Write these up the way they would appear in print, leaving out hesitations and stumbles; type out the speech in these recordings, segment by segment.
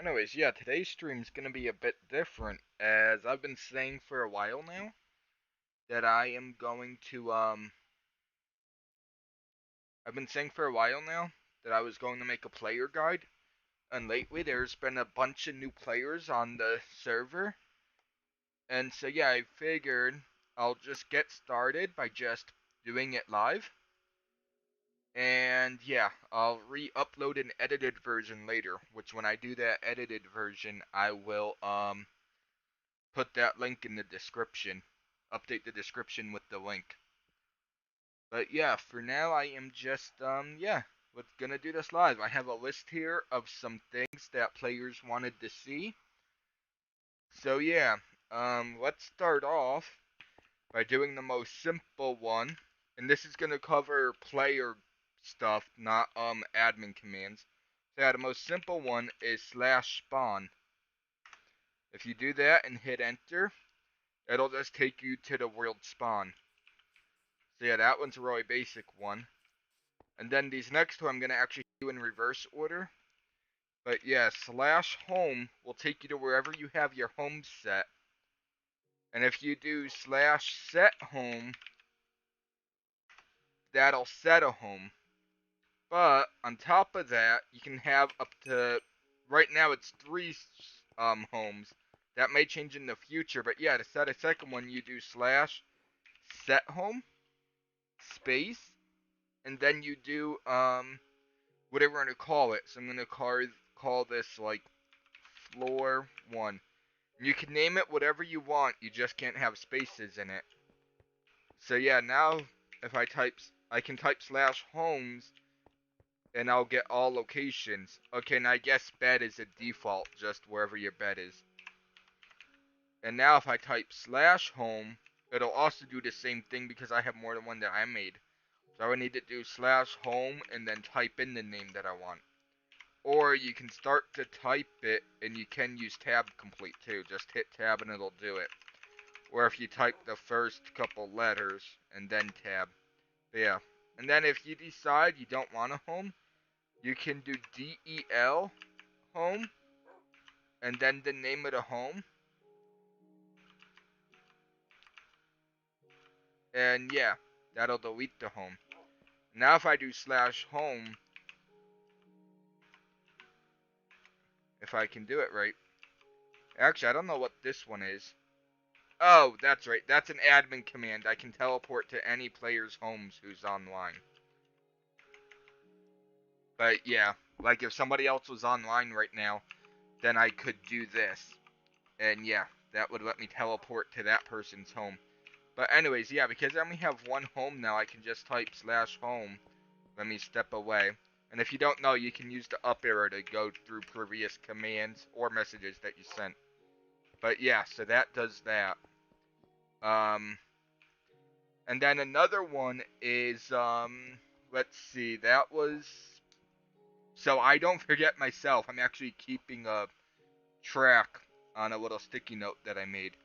Anyways, yeah, today's stream's gonna be a bit different, as I've been saying for a while now that I've been saying for a while now that I was going to make a player guide, and lately there's been a bunch of new players on the server, and so yeah, I figured I'll just get started by just doing it live, and yeah, I'll re-upload an edited version later, which when I do that edited version, I will, put that link in the description. Update the description with the link. But yeah, for now I am just yeah, we're gonna do this live. I have a list here of some things that players wanted to see. So yeah, let's start off by doing the most simple one. And this is gonna cover player stuff, not admin commands. So yeah, the most simple one is /spawn. If you do that and hit enter, it'll just take you to the world spawn. So yeah, that one's a really basic one. And then these next two I'm going to actually do in reverse order. But yeah, /home will take you to wherever you have your home set. And if you do /set home, that'll set a home. But on top of that, you can have up to, right now it's 3 homes. That may change in the future, but yeah, to set a second one, you do /set home space, and then you do whatever I'm gonna call it. So I'm gonna call this like floor 1. You can name it whatever you want. You just can't have spaces in it. So yeah, now if I can type /homes, and I'll get all locations. Okay, now I guess bed is a default, just wherever your bed is. And now if I type /home, it'll also do the same thing because I have more than one that I made. So I would need to do /home and then type in the name that I want. Or you can start to type it, and you can use tab complete too. Just hit tab and it'll do it. Or if you type the first couple letters and then tab. But yeah. And then if you decide you don't want a home, you can do del home and then the name of the home. And yeah, that'll delete the home. Now if I do /home, if I can do it right. Actually, I don't know what this one is. Oh, that's right. That's an admin command. I can teleport to any player's homes who's online. But yeah, like if somebody else was online right now, then I could do this. And yeah, that would let me teleport to that person's home. But anyways, yeah, because I only have one home now, I can just type /home. Let me step away. And if you don't know, you can use the up arrow to go through previous commands or messages that you sent. But yeah, so that does that. Um, and then another one is, let's see, that was, so I don't forget myself. I'm actually keeping a track on a little sticky note that I made.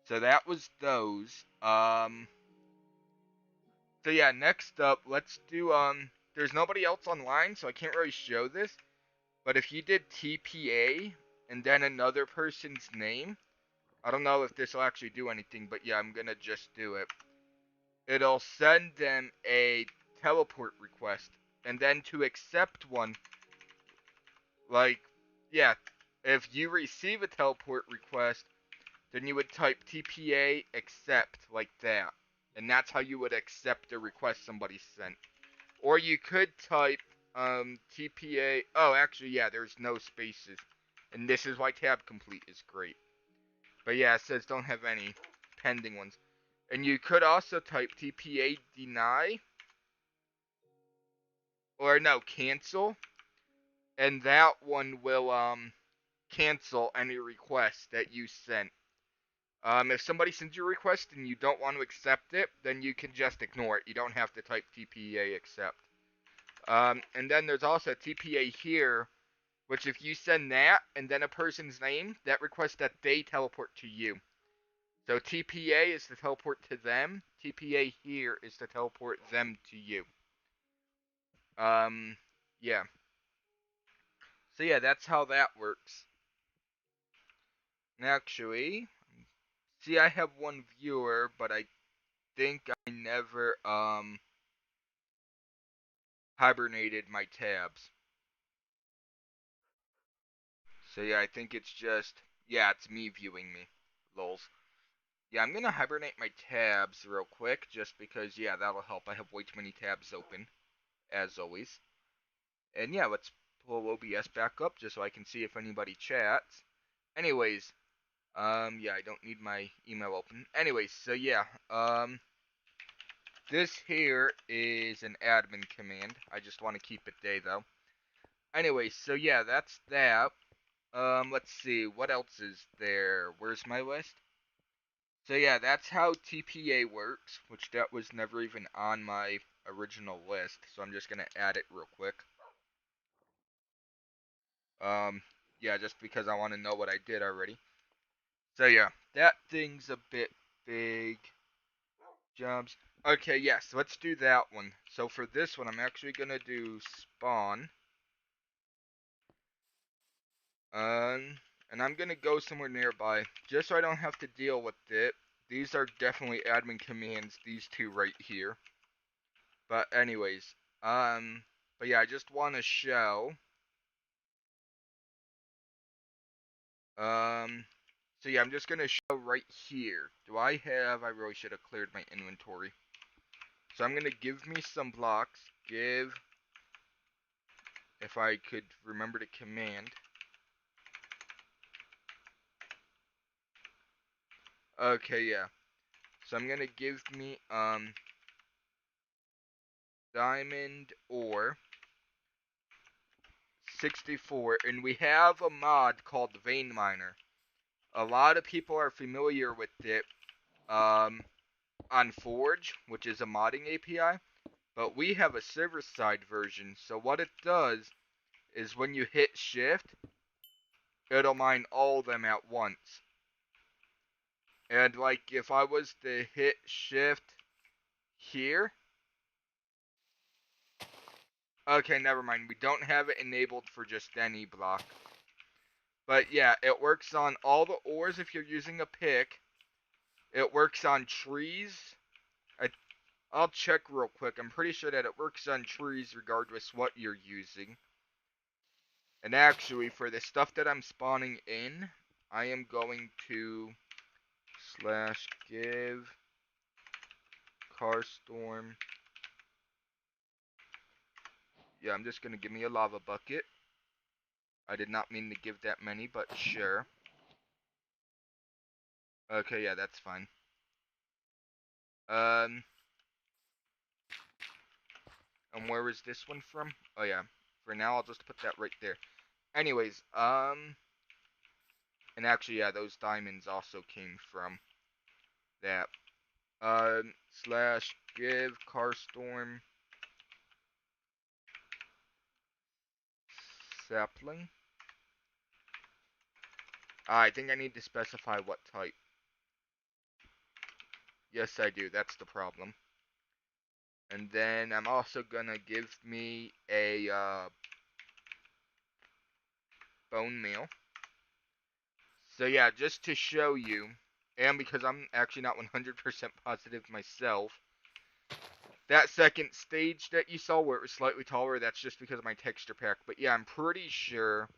So that was those. So yeah, next up, let's do, there's nobody else online, so I can't really show this. But if you did TPA and then another person's name, I don't know if this will actually do anything, but yeah, I'm gonna just do it. It'll send them a teleport request, and then to accept one, like, yeah, if you receive a teleport request, then you would type TPA accept like that, and that's how you would accept a request somebody sent. Or you could type TPA. Oh, actually, yeah, there's no spaces, and this is why tab complete is great. But yeah, it says don't have any pending ones. And you could also type TPA deny, or no, cancel, and that one will cancel any request that you sent. If somebody sends you a request and you don't want to accept it, then you can just ignore it. You don't have to type TPA accept. And then there's also TPA here, which if you send that and then a person's name, that requests that they teleport to you. So TPA is to teleport to them. TPA here is to teleport them to you. Um, yeah. So yeah, that's how that works. And actually, see, I have one viewer, but I think I never hibernated my tabs. So yeah, I think it's just, yeah, it's me viewing me. Lols. Yeah, I'm gonna hibernate my tabs real quick, just because, yeah, that'll help. I have way too many tabs open, as always. And yeah, let's pull OBS back up just so I can see if anybody chats. Anyways, yeah, I don't need my email open. Anyways, so yeah, this here is an admin command. I just want to keep it day though. Anyways, so yeah, that's that. Let's see, what else is there? Where's my list? So yeah, that's how TPA works, which that was never even on my original list, so I'm just gonna add it real quick. Um, yeah, just because I want to know what I did already. So yeah, that thing's a bit big. Jobs. Okay, yes, let's do that one. So for this one, I'm actually gonna do spawn. And I'm gonna go somewhere nearby, just so I don't have to deal with it. These are definitely admin commands, these two right here. But anyways, but yeah, I just want to show, um, so yeah, I'm just gonna show right here. I really should have cleared my inventory. So I'm gonna give me some blocks, if I could remember the command. Okay, yeah. So I'm gonna give me, diamond ore 64, and we have a mod called Vein Miner. A lot of people are familiar with it, um, on Forge, which is a modding API, but we have a server-side version. So what it does is when you hit shift, it'll mine all of them at once. And like if I was to hit shift here, okay, never mind. We don't have it enabled for just any block. But yeah, it works on all the ores if you're using a pick. It works on trees. I, I'll check real quick. I'm pretty sure that it works on trees regardless what you're using. And actually, for the stuff that I'm spawning in, I am going to slash give carstorm. Yeah, I'm just going to give me a lava bucket. I did not mean to give that many, but sure. Okay, yeah, that's fine. Um, and where is this one from? Oh yeah, for now I'll just put that right there. Anyways, and actually, yeah, those diamonds also came from that. Slash give carstorm sapling. I think I need to specify what type. Yes, I do. That's the problem. And then I'm also gonna give me a bone meal. So yeah, just to show you, and because I'm actually not 100% positive myself, that second stage that you saw where it was slightly taller, that's just because of my texture pack. But yeah, I'm pretty sure.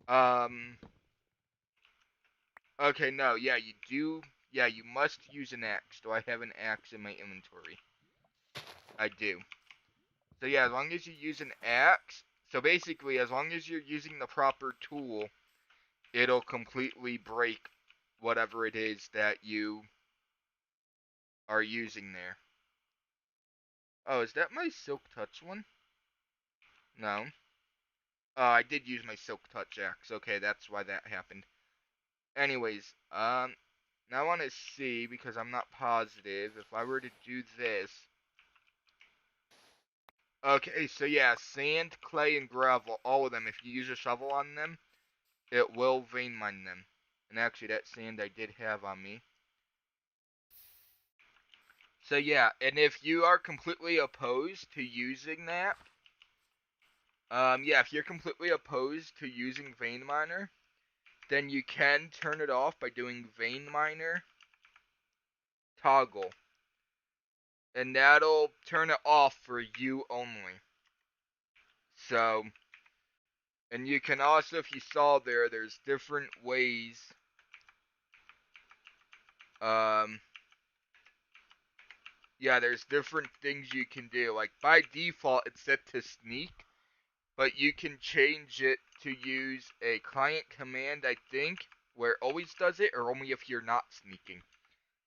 Um. Okay, no, yeah, you do. Yeah, you must use an axe. Do I have an axe in my inventory? I do. So yeah, as long as you use an axe, so basically, as long as you're using the proper tool, it'll completely break whatever it is that you are using there. Oh, is that my Silk Touch one? No. I did use my Silk Touch axe. Okay, that's why that happened. Anyways, now I want to see, because I'm not positive, if I were to do this. Okay, so yeah, sand, clay, and gravel, all of them, if you use a shovel on them, it will vein mine them. And actually, that sand I did have on me. So yeah, and if you are completely opposed to using that, Yeah, if you're completely opposed to using vein miner, then you can turn it off by doing vein miner toggle, and that'll turn it off for you only. So, and you can also, if you saw there's different ways. Um, yeah, there's different things you can do. Like by default, it's set to sneak, but you can change it to use a client command, I think, where it always does it, or only if you're not sneaking.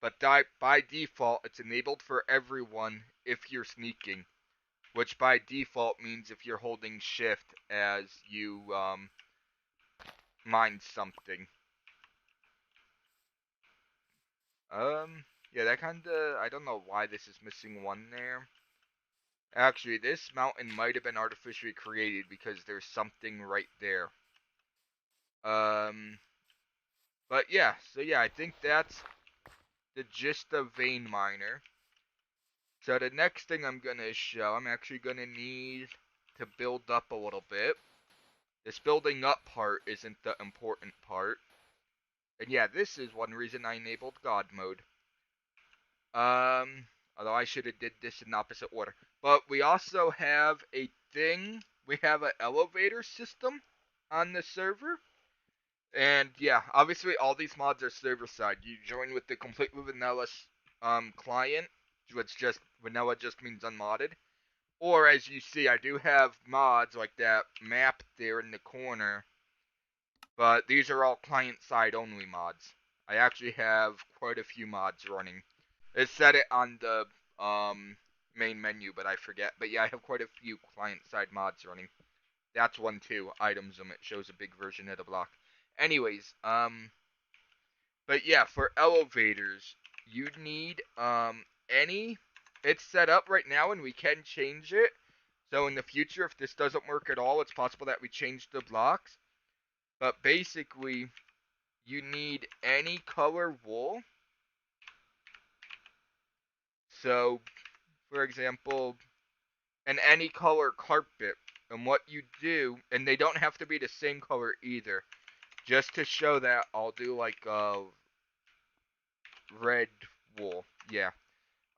But by default, it's enabled for everyone if you're sneaking, which by default means if you're holding shift as you mine something. Yeah, that kinda, I don't know why this is missing one there. Actually, this mountain might have been artificially created because there's something right there. Um, but yeah, so yeah, I think that's the gist of vein miner. So the next thing I'm gonna show, I'm actually gonna need to build up a little bit. This building up part isn't the important part. And yeah, this is one reason I enabled God mode. Although I should have did this in opposite order. But we also have a thing. We have an elevator system on the server. And yeah, obviously all these mods are server side. You join with the completely vanilla client, which just vanilla just means unmodded. Or as you see, I do have mods like that map there in the corner, but these are all client side only mods. I actually have quite a few mods running. It said it on the main menu, but I forget. But yeah, I have quite a few client side mods running. That's one too. Items them. It shows a big version of the block. Anyways, but yeah, for elevators, you need any. It's set up right now, and we can change it. So in the future, if this doesn't work at all, it's possible that we change the blocks. But basically, you need any color wool. So, for example, and any color carpet. And what you do, and they don't have to be the same color either. Just to show that, I'll do like red wool. Yeah.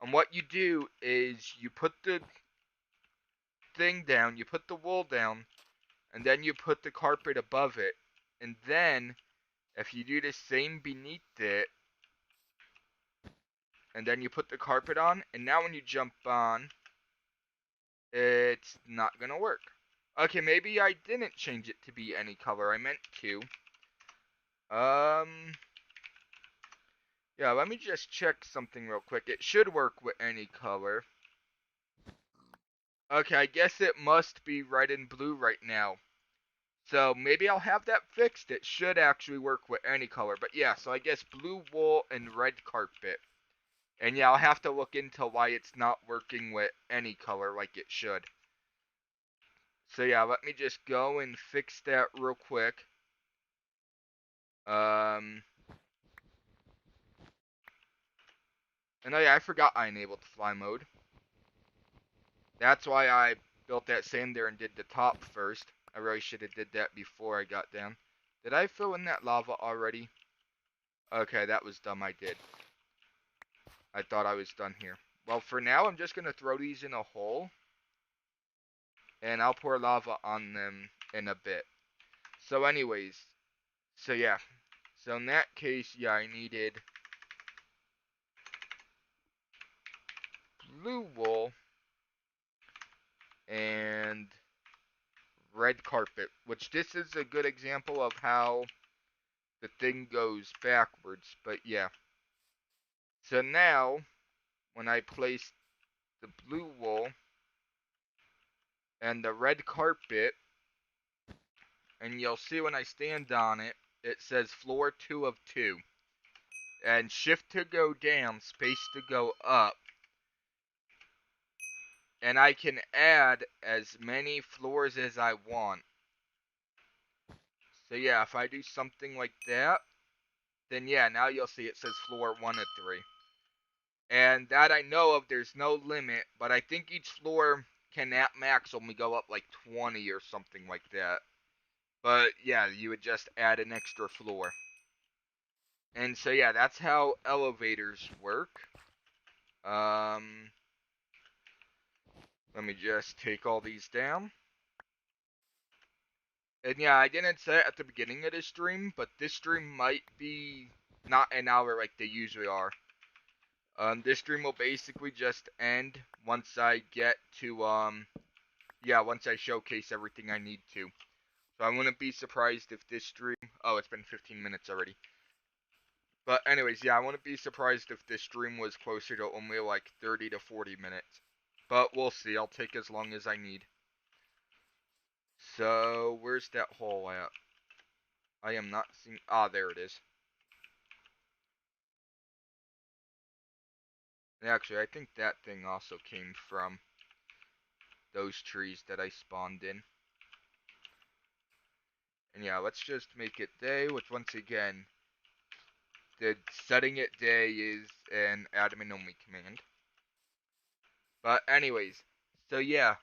And what you do is you put the thing down, you put the wool down, and then you put the carpet above it. And then, if you do the same beneath it, and then you put the carpet on, and now when you jump on, it's not gonna work. Okay, maybe I didn't change it to be any color. I meant to. Um, yeah, let me just check something real quick. It should work with any color. Okay, I guess it must be red and blue right now. So maybe I'll have that fixed. It should actually work with any color. But yeah, so I guess blue wool and red carpet. And yeah, I'll have to look into why it's not working with any color like it should. So yeah, let me just go and fix that real quick. Um, and oh yeah, I forgot I enabled fly mode. That's why I built that sand there and did the top first. I really should have did that before I got down. Did I fill in that lava already? Okay, that was dumb, I did. I thought I was done here. Well, for now, I'm just going to throw these in a hole. And I'll pour lava on them in a bit. So anyways, so yeah. So in that case, yeah, I needed blue wool and red carpet, which this is a good example of how the thing goes backwards, but yeah. So now, when I place the blue wool and the red carpet, and you'll see when I stand on it, it says floor 2 of 2. And shift to go down, space to go up. And I can add as many floors as I want. So yeah, if I do something like that, then yeah, now you'll see it says floor 1 of 3. And that I know of, there's no limit, but I think each floor can at max only go up like 20 or something like that. But yeah, you would just add an extra floor. And so yeah, that's how elevators work. Um, Let me just take all these down. And yeah, I didn't say it at the beginning of this stream, but this stream might be not an hour like they usually are. This stream will basically just end once I get to, once I showcase everything I need to. So I wouldn't be surprised if this stream, oh, it's been 15 minutes already. But anyways, yeah, I wouldn't be surprised if this stream was closer to only like 30 to 40 minutes. But we'll see, I'll take as long as I need. So, where's that hole at? I am not seeing, there it is. Actually, I think that thing also came from those trees that I spawned in. And yeah, let's just make it day, which once again, the setting it day is an admin only command. But anyways, so yeah,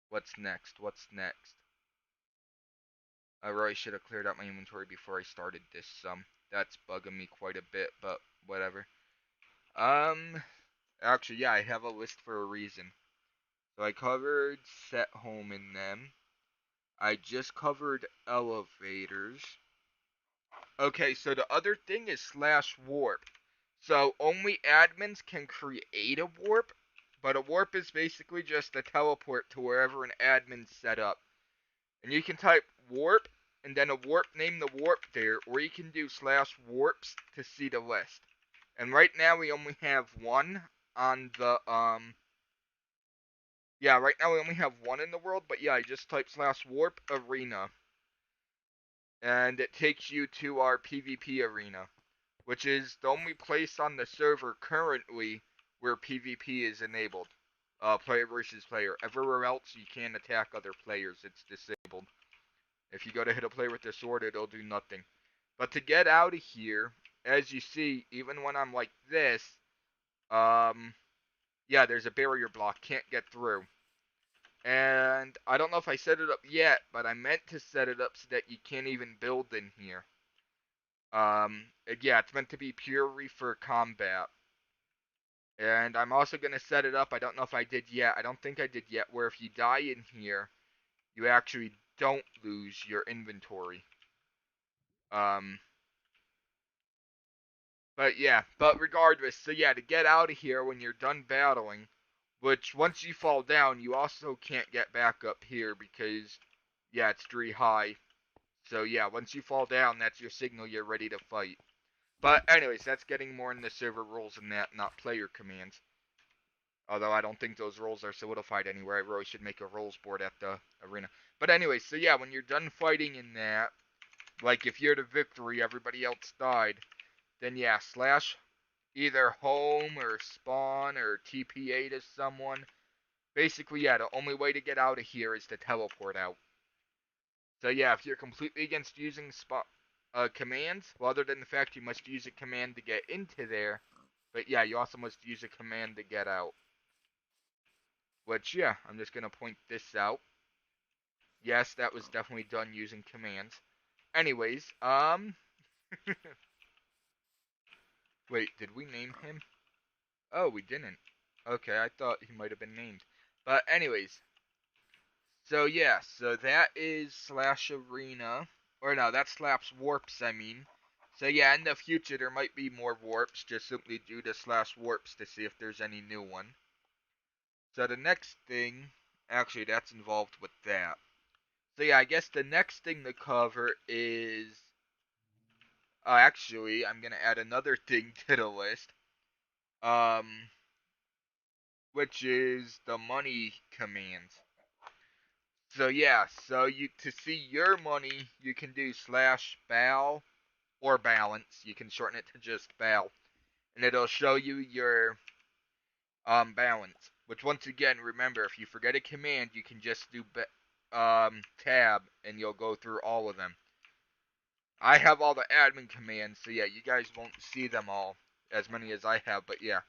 what's next? What's next? I really should have cleared out my inventory before I started this. That's bugging me quite a bit, but whatever. Actually, yeah, I have a list for a reason. So I covered set home in them. I just covered elevators. Okay, so the other thing is slash warp. So only admins can create a warp, but a warp is basically just a teleport to wherever an admin set up. And you can type warp and then a warp, name the warp there, or you can do slash warps to see the list. And right now we only have one on the yeah, right now we only have one in the world, but yeah, I just type slash warp arena. And it takes you to our PvP arena, which is the only place on the server currently where PvP is enabled. Player versus player. Everywhere else you can't attack other players, it's disabled. If you go to hit a player with the sword, it'll do nothing. But to get out of here, as you see, even when I'm like this, yeah, there's a barrier block, can't get through. And I don't know if I set it up yet, but I meant to set it up so that you can't even build in here. Yeah, it's meant to be purely for combat. And I'm also going to set it up, I don't know if I did yet, I don't think I did yet, where if you die in here, you actually don't lose your inventory. But yeah, but regardless, so yeah, to get out of here when you're done battling, which once you fall down, you also can't get back up here because, yeah, it's 3 high. So yeah, once you fall down, that's your signal you're ready to fight. But anyways, that's getting more into server rules and that, not player commands. Although I don't think those roles are solidified anywhere. I really should make a roles board at the arena. But anyways, so yeah, when you're done fighting in that, like if you're the victory, everybody else died, then yeah, slash either home or spawn or TPA to someone. Basically, yeah, the only way to get out of here is to teleport out. So yeah, if you're completely against using commands, well, other than the fact you must use a command to get into there, but yeah, you also must use a command to get out. Which, yeah, I'm just going to point this out. Yes, that was definitely done using commands. Anyways, wait, did we name him? Oh, we didn't. Okay, I thought he might have been named. But anyways, so yeah, so that is slash arena. Or no, that's slash warps, I mean. So yeah, in the future there might be more warps, just simply do the slash warps to see if there's any new one. So the next thing, actually that's involved with that. So yeah, I guess the next thing to cover is, actually, I'm gonna add another thing to the list, um, which is the money commands. So yeah, so you to see your money, you can do slash bal or balance. You can shorten it to just bal, and it'll show you your balance. Which once again, remember, if you forget a command, you can just do tab, and you'll go through all of them. I have all the admin commands, so yeah, you guys won't see them all, as many as I have, but yeah.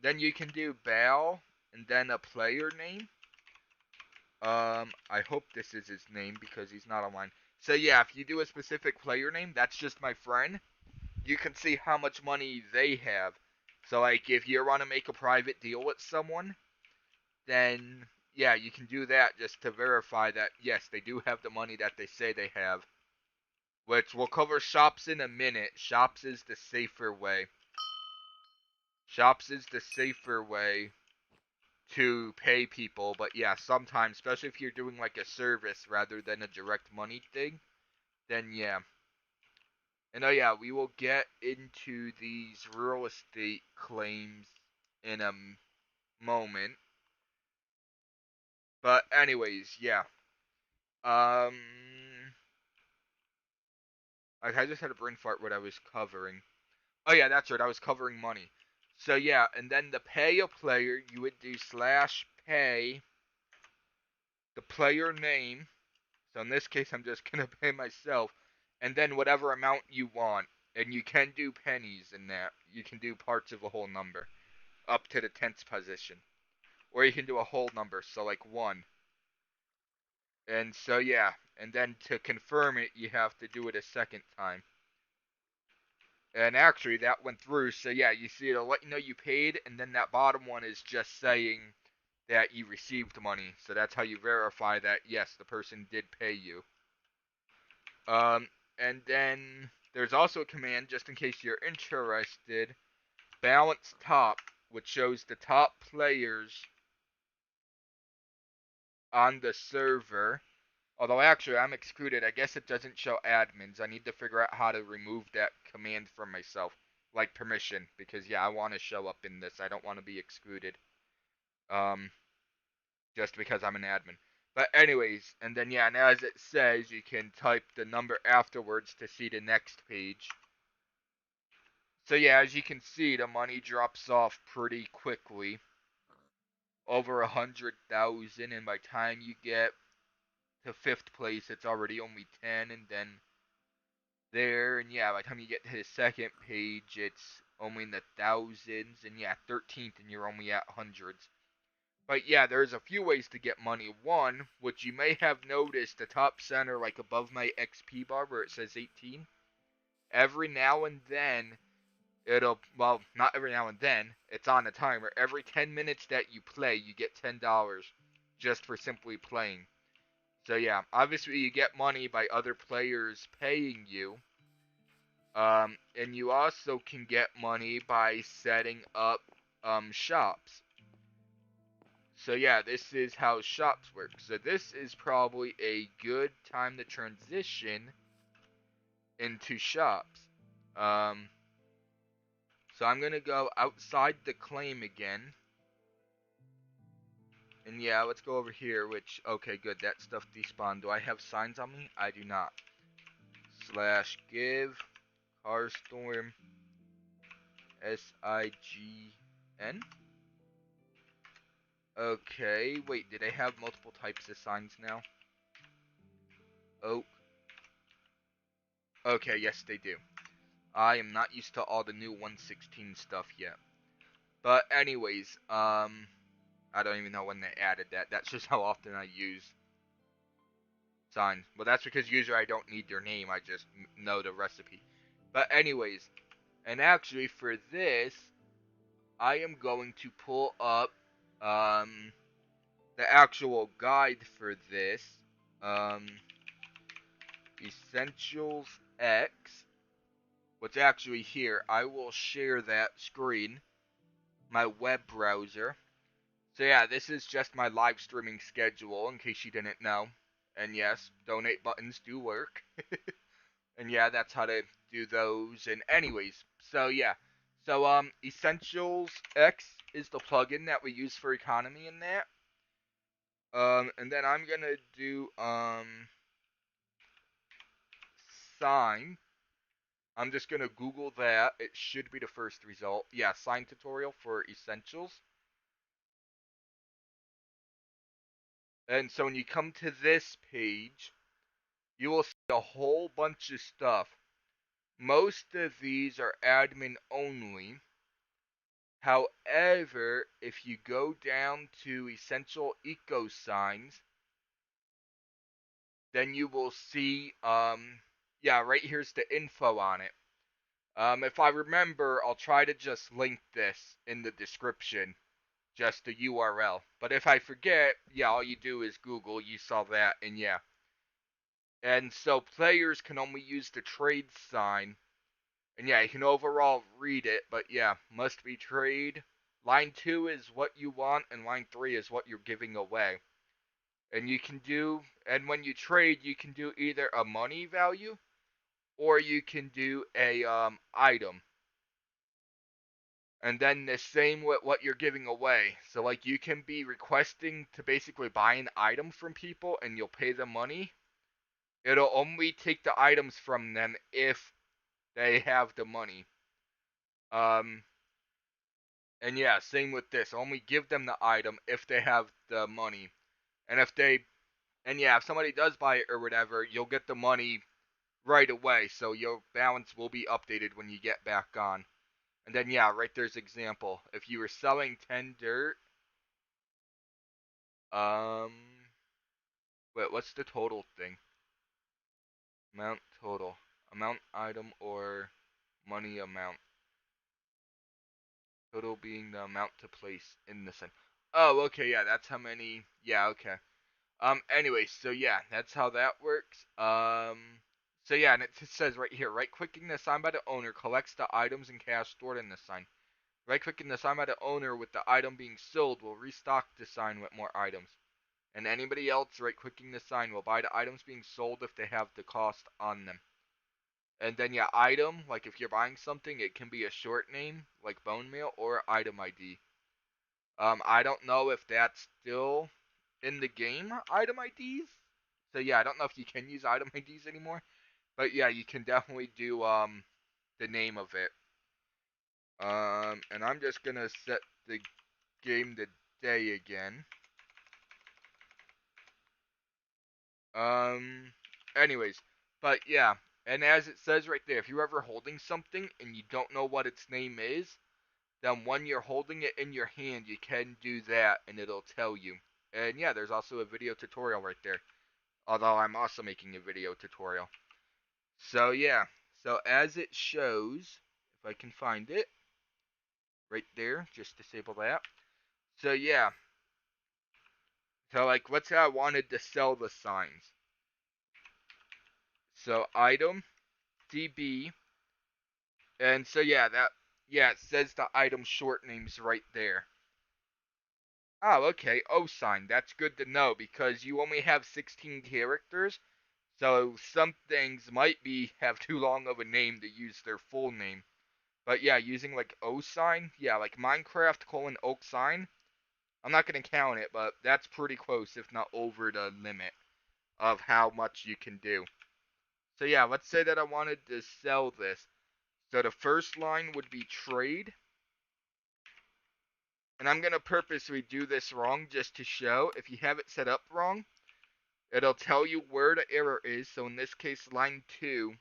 Then you can do bal, and then a player name. I hope this is his name because he's not online. So yeah, if you do a specific player name, that's just my friend. You can see how much money they have. So like, if you want to make a private deal with someone, then yeah, you can do that just to verify that yes, they do have the money that they say they have. Which we'll cover shops in a minute. Shops is the safer way. Shops is the safer way to pay people, but yeah, sometimes, especially if you're doing like a service rather than a direct money thing, then yeah. And oh yeah, we will get into these real estate claims in a moment. But anyways, yeah. Um, I just had a brain fart what I was covering. Oh yeah, that's right. I was covering money. So yeah, and then the pay a player, you would do slash pay the player name. So in this case, I'm just gonna pay myself, and then whatever amount you want. And you can do pennies in that. You can do parts of a whole number, up to the tenth position, or you can do a whole number. So like one. And so yeah, and then to confirm it, you have to do it a second time. And actually, that went through. So yeah, you see it'll let you know you paid, and then that bottom one is just saying that you received money. So that's how you verify that yes, the person did pay you. Um, and then there's also a command just in case you're interested. Balance top, which shows the top players on the server. Although actually I'm excluded. I guess it doesn't show admins. I need to figure out how to remove that command from myself. Like permission. Because yeah, I want to show up in this. I don't want to be excluded. Um, just because I'm an admin. But anyways, and then yeah, and as it says, you can type the number afterwards to see the next page. So yeah, as you can see, the money drops off pretty quickly. Over 100,000, and by the time you get to fifth place, it's already only 10, and then there, and yeah, by the time you get to the second page, it's only in the thousands, and yeah, 13th, and you're only at hundreds. But yeah, there's a few ways to get money. One, which you may have noticed, the top center, like above my XP bar where it says 18, every now and then, well, not every now and then, it's on a timer. Every 10 minutes that you play, you get $10 just for simply playing. So yeah, obviously you get money by other players paying you. And you also can get money by setting up shops. So yeah, this is how shops work. So this is probably a good time to transition into shops. Um, so I'm gonna go outside the claim again. And yeah, let's go over here, which, okay, good, that stuff despawned. Do I have signs on me? I do not. Slash give Carstorm SIGN. Okay, wait, did they have multiple types of signs now? Oh, okay, yes they do. I am not used to all the new 116 stuff yet. But anyways, I don't even know when they added that. That's just how often I use signs. Well, that's because usually I don't need their name. I just know the recipe. But anyways, and actually for this, I am going to pull up um, the actual guide for this. Um, Essentials X. What's actually here, I will share that screen, my web browser. So yeah, this is just my live streaming schedule in case you didn't know. And yes, donate buttons do work. And yeah, that's how to do those. And anyways, so yeah. So Essentials X is the plugin that we use for economy in that. And then I'm gonna do sign. I'm just gonna Google that. It should be the first result. Yeah, sign tutorial for Essentials. And so when you come to this page, you will see a whole bunch of stuff. Most of these are admin only. However, if you go down to essential eco signs, then you will see, yeah, right here's the info on it. If I remember, I'll try to just link this in the description, just the URL. But if I forget, yeah, all you do is Google, you saw that, and yeah. And so players can only use the trade sign, and yeah, you can overall read it, but yeah, must be trade. Line 2 is what you want, and line 3 is what you're giving away. And you can do, and when you trade, you can do either a money value, or you can do a item. And then the same with what you're giving away. So like you can be requesting to basically buy an item from people and you'll pay them money. It'll only take the items from them if they have the money. Um and yeah, same with this. Only give them the item if they have the money. And if they and yeah, if somebody does buy it or whatever, you'll get the money right away. So your balance will be updated when you get back on. And then yeah, right there's example. If you were selling 10 dirt, um wait, what's the total thing? Amount total. Amount item or money amount. Total being the amount to place in the center. Oh, okay, yeah, that's how many. Yeah, okay. Anyway, so yeah, that's how that works. So yeah, and it says right here, right-clicking the sign by the owner collects the items and cash stored in the sign. Right-clicking the sign by the owner with the item being sold will restock the sign with more items. And anybody else right-clicking the sign will buy the items being sold if they have the cost on them. And then yeah, item, like if you're buying something, it can be a short name, like bone meal, or item ID. I don't know if that's still in the game, item IDs. So yeah, I don't know if you can use item IDs anymore. But yeah, you can definitely do the name of it. And I'm just gonna set the game to day again. Um, anyways, but yeah, and as it says right there, if you're ever holding something and you don't know what its name is, then when you're holding it in your hand, you can do that and it'll tell you. And yeah, there's also a video tutorial right there. Although I'm also making a video tutorial. So yeah, so as it shows, if I can find it, right there, just disable that. So yeah, so like let's say I wanted to sell the signs. So item, DB, and so yeah, it says the item short names right there. Oh, okay. O sign. That's good to know because you only have 16 characters, so some things might be have too long of a name to use their full name. But yeah, using like O sign, yeah, like Minecraft colon oak sign. I'm not gonna count it, but that's pretty close, if not over the limit of how much you can do. So yeah, let's say that I wanted to sell this. So the first line would be trade, and I'm gonna purposely do this wrong just to show. If you have it set up wrong, it'll tell you where the error is. So in this case, line 2.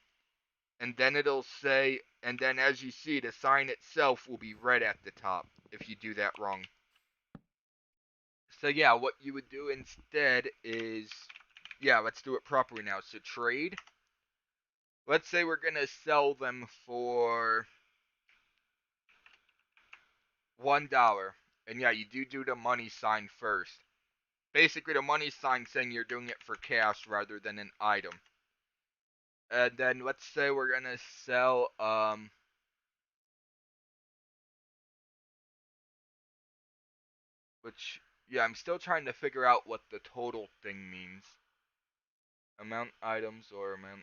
And then it'll say, and then as you see, the sign itself will be red at the top if you do that wrong. So yeah, what you would do instead is, yeah, let's do it properly now. So trade. Let's say we're going to sell them for $1. And yeah, you do the money sign first. Basically, the money sign saying you're doing it for cash rather than an item. And then let's say we're gonna sell which yeah, I'm still trying to figure out what the total thing means. Amount items or amount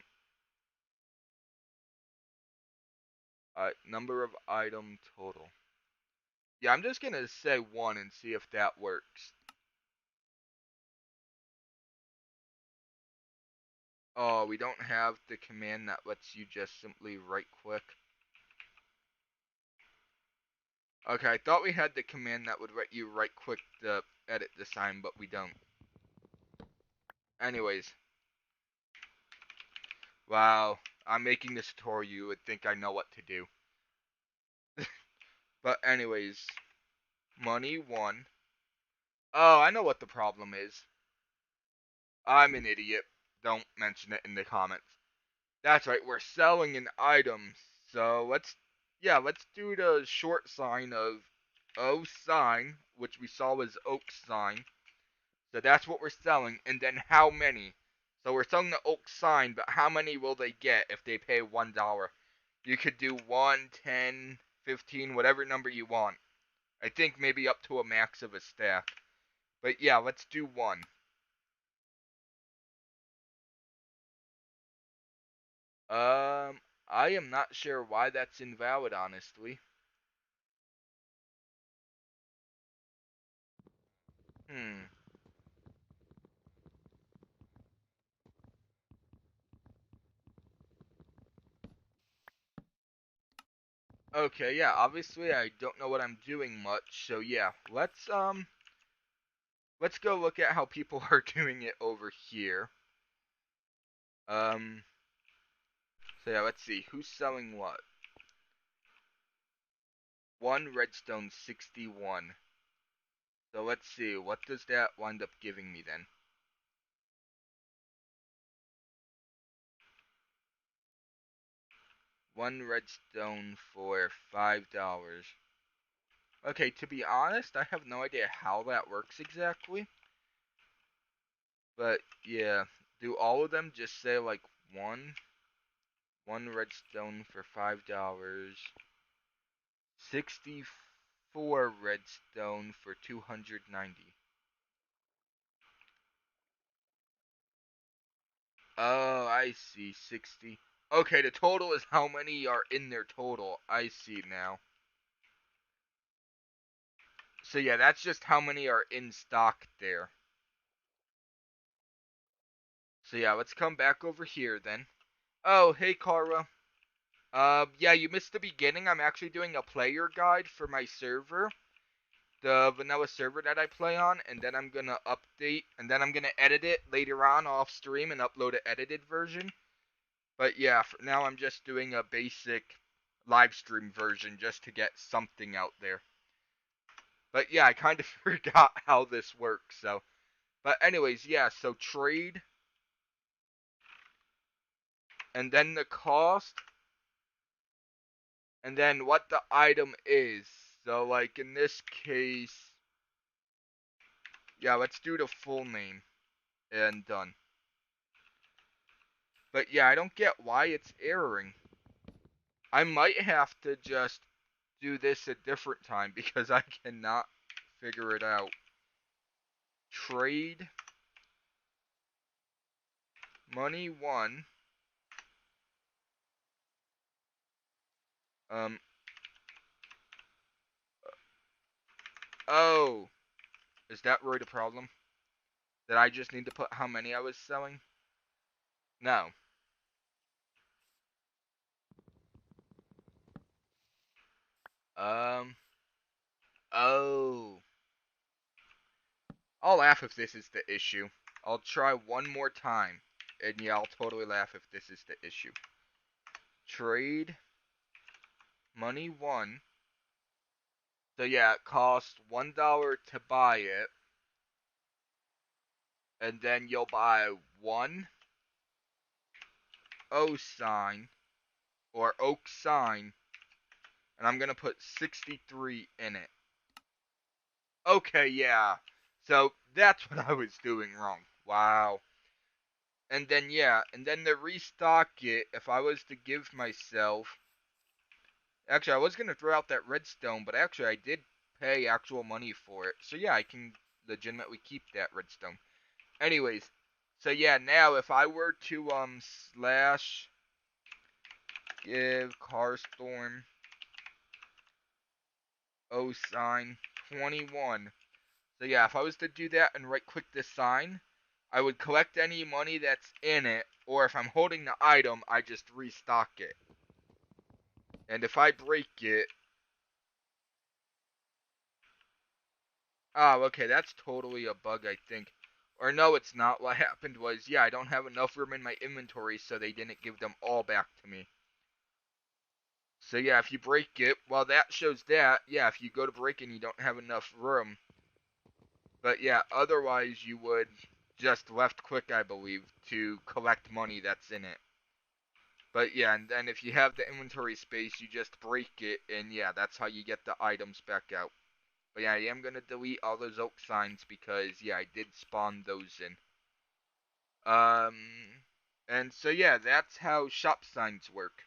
number of item total. Yeah, I'm just gonna say 1 and see if that works. Oh, we don't have the command that lets you just simply right click. Okay, I thought we had the command that would let you right click to edit the sign, but we don't. Anyways, wow, I'm making this tutorial. You would think I know what to do. But anyways, money 1. Oh, I know what the problem is. I'm an idiot. Don't mention it in the comments. That's right, we're selling an item. So let's do the short sign of O sign, which we saw was oak sign. So that's what we're selling, and then how many? So we're selling the oak sign, but how many will they get if they pay $1? You could do 1, 10, 15, whatever number you want. I think maybe up to a max of a stack. But yeah, let's do 1. I am not sure why that's invalid, honestly. Hmm. Okay, yeah, obviously I don't know what I'm doing much, so yeah, let's go look at how people are doing it over here. Um, so yeah, let's see, who's selling what? 1 redstone 61. So let's see, what does that wind up giving me then? 1 redstone for $5. Okay, to be honest, I have no idea how that works exactly. But yeah, do all of them just say like one redstone for $5, 64 redstone for 290. Oh, I see, 60. Okay, the total is how many are in their total. I see now. So yeah, that's just how many are in stock there. So yeah, let's come back over here then. Oh, hey Kara. Yeah, you missed the beginning. I'm actually doing a player guide for my server, the vanilla server that I play on, and then I'm gonna update, and then I'm gonna edit it later on off stream and upload an edited version. But yeah, for now I'm just doing a basic live stream version just to get something out there. But yeah, I kind of forgot how this works, so. But anyways, yeah, so trade, and then the cost, and then what the item is. So like in this case, yeah, let's do the full name, and done. But yeah, I don't get why it's erroring. I might have to just do this a different time because I cannot figure it out. Trade money 1. Um. Oh, is that really the problem? That I just need to put how many I was selling? No. Um. Oh. I'll laugh if this is the issue. I'll try one more time. And yeah, I'll totally laugh if this is the issue. Trade money 1. So yeah, it costs $1 to buy it. And then you'll buy 1 O sign or oak sign. And I'm gonna put 63 in it. Okay, yeah. So that's what I was doing wrong. Wow. And then yeah, and then to restock it, if I was to give myself, actually I was gonna throw out that redstone, but actually I did pay actual money for it. So yeah, I can legitimately keep that redstone. Anyways, so yeah, now if I were to slash give carstorm O sign 21. So yeah, if I was to do that and right click this sign, I would collect any money that's in it, or if I'm holding the item, I just restock it. And if I break it, oh, okay, that's totally a bug, I think. Or no, it's not. What happened was, yeah, I don't have enough room in my inventory, so they didn't give them all back to me. So yeah, if you break it, well, that shows that, yeah, if you go to break it and you don't have enough room. But yeah, otherwise you would just left click, I believe, to collect money that's in it. But yeah, and then if you have the inventory space, you just break it, and yeah, that's how you get the items back out. But yeah, I am gonna delete all those oak signs because yeah, I did spawn those in. And so yeah, that's how shop signs work.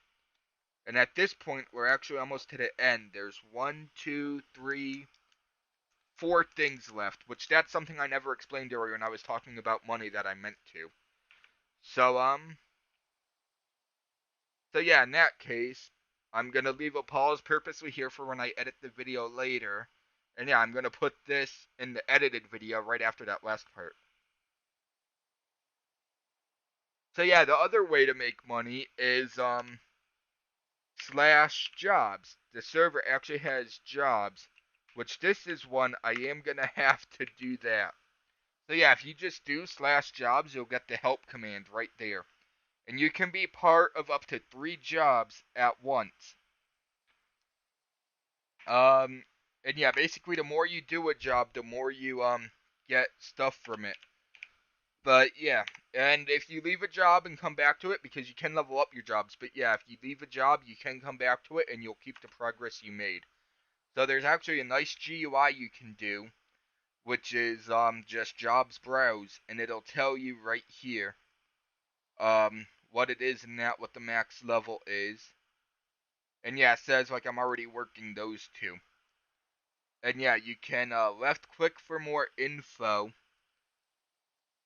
And at this point, we're actually almost to the end. There's one, two, three, four things left, which that's something I never explained earlier when I was talking about money that I meant to. So so yeah, in that case, I'm gonna leave a pause purposely here for when I edit the video later. And yeah, I'm gonna put this in the edited video right after that last part. So yeah, the other way to make money is slash jobs. The server actually has jobs, which this is one I am gonna have to do that. So yeah, if you just do slash jobs, you'll get the help command right there. And you can be part of up to 3 jobs at once. Um, and yeah, basically the more you do a job, the more you get stuff from it. But yeah, and if you leave a job and come back to it, because you can level up your jobs, but yeah, if you leave a job, you can come back to it and you'll keep the progress you made. So there's actually a nice GUI you can do, which is just jobs browse, and it'll tell you right here what it is and that what the max level is. And yeah, it says like I'm already working those two. And yeah, you can left click for more info.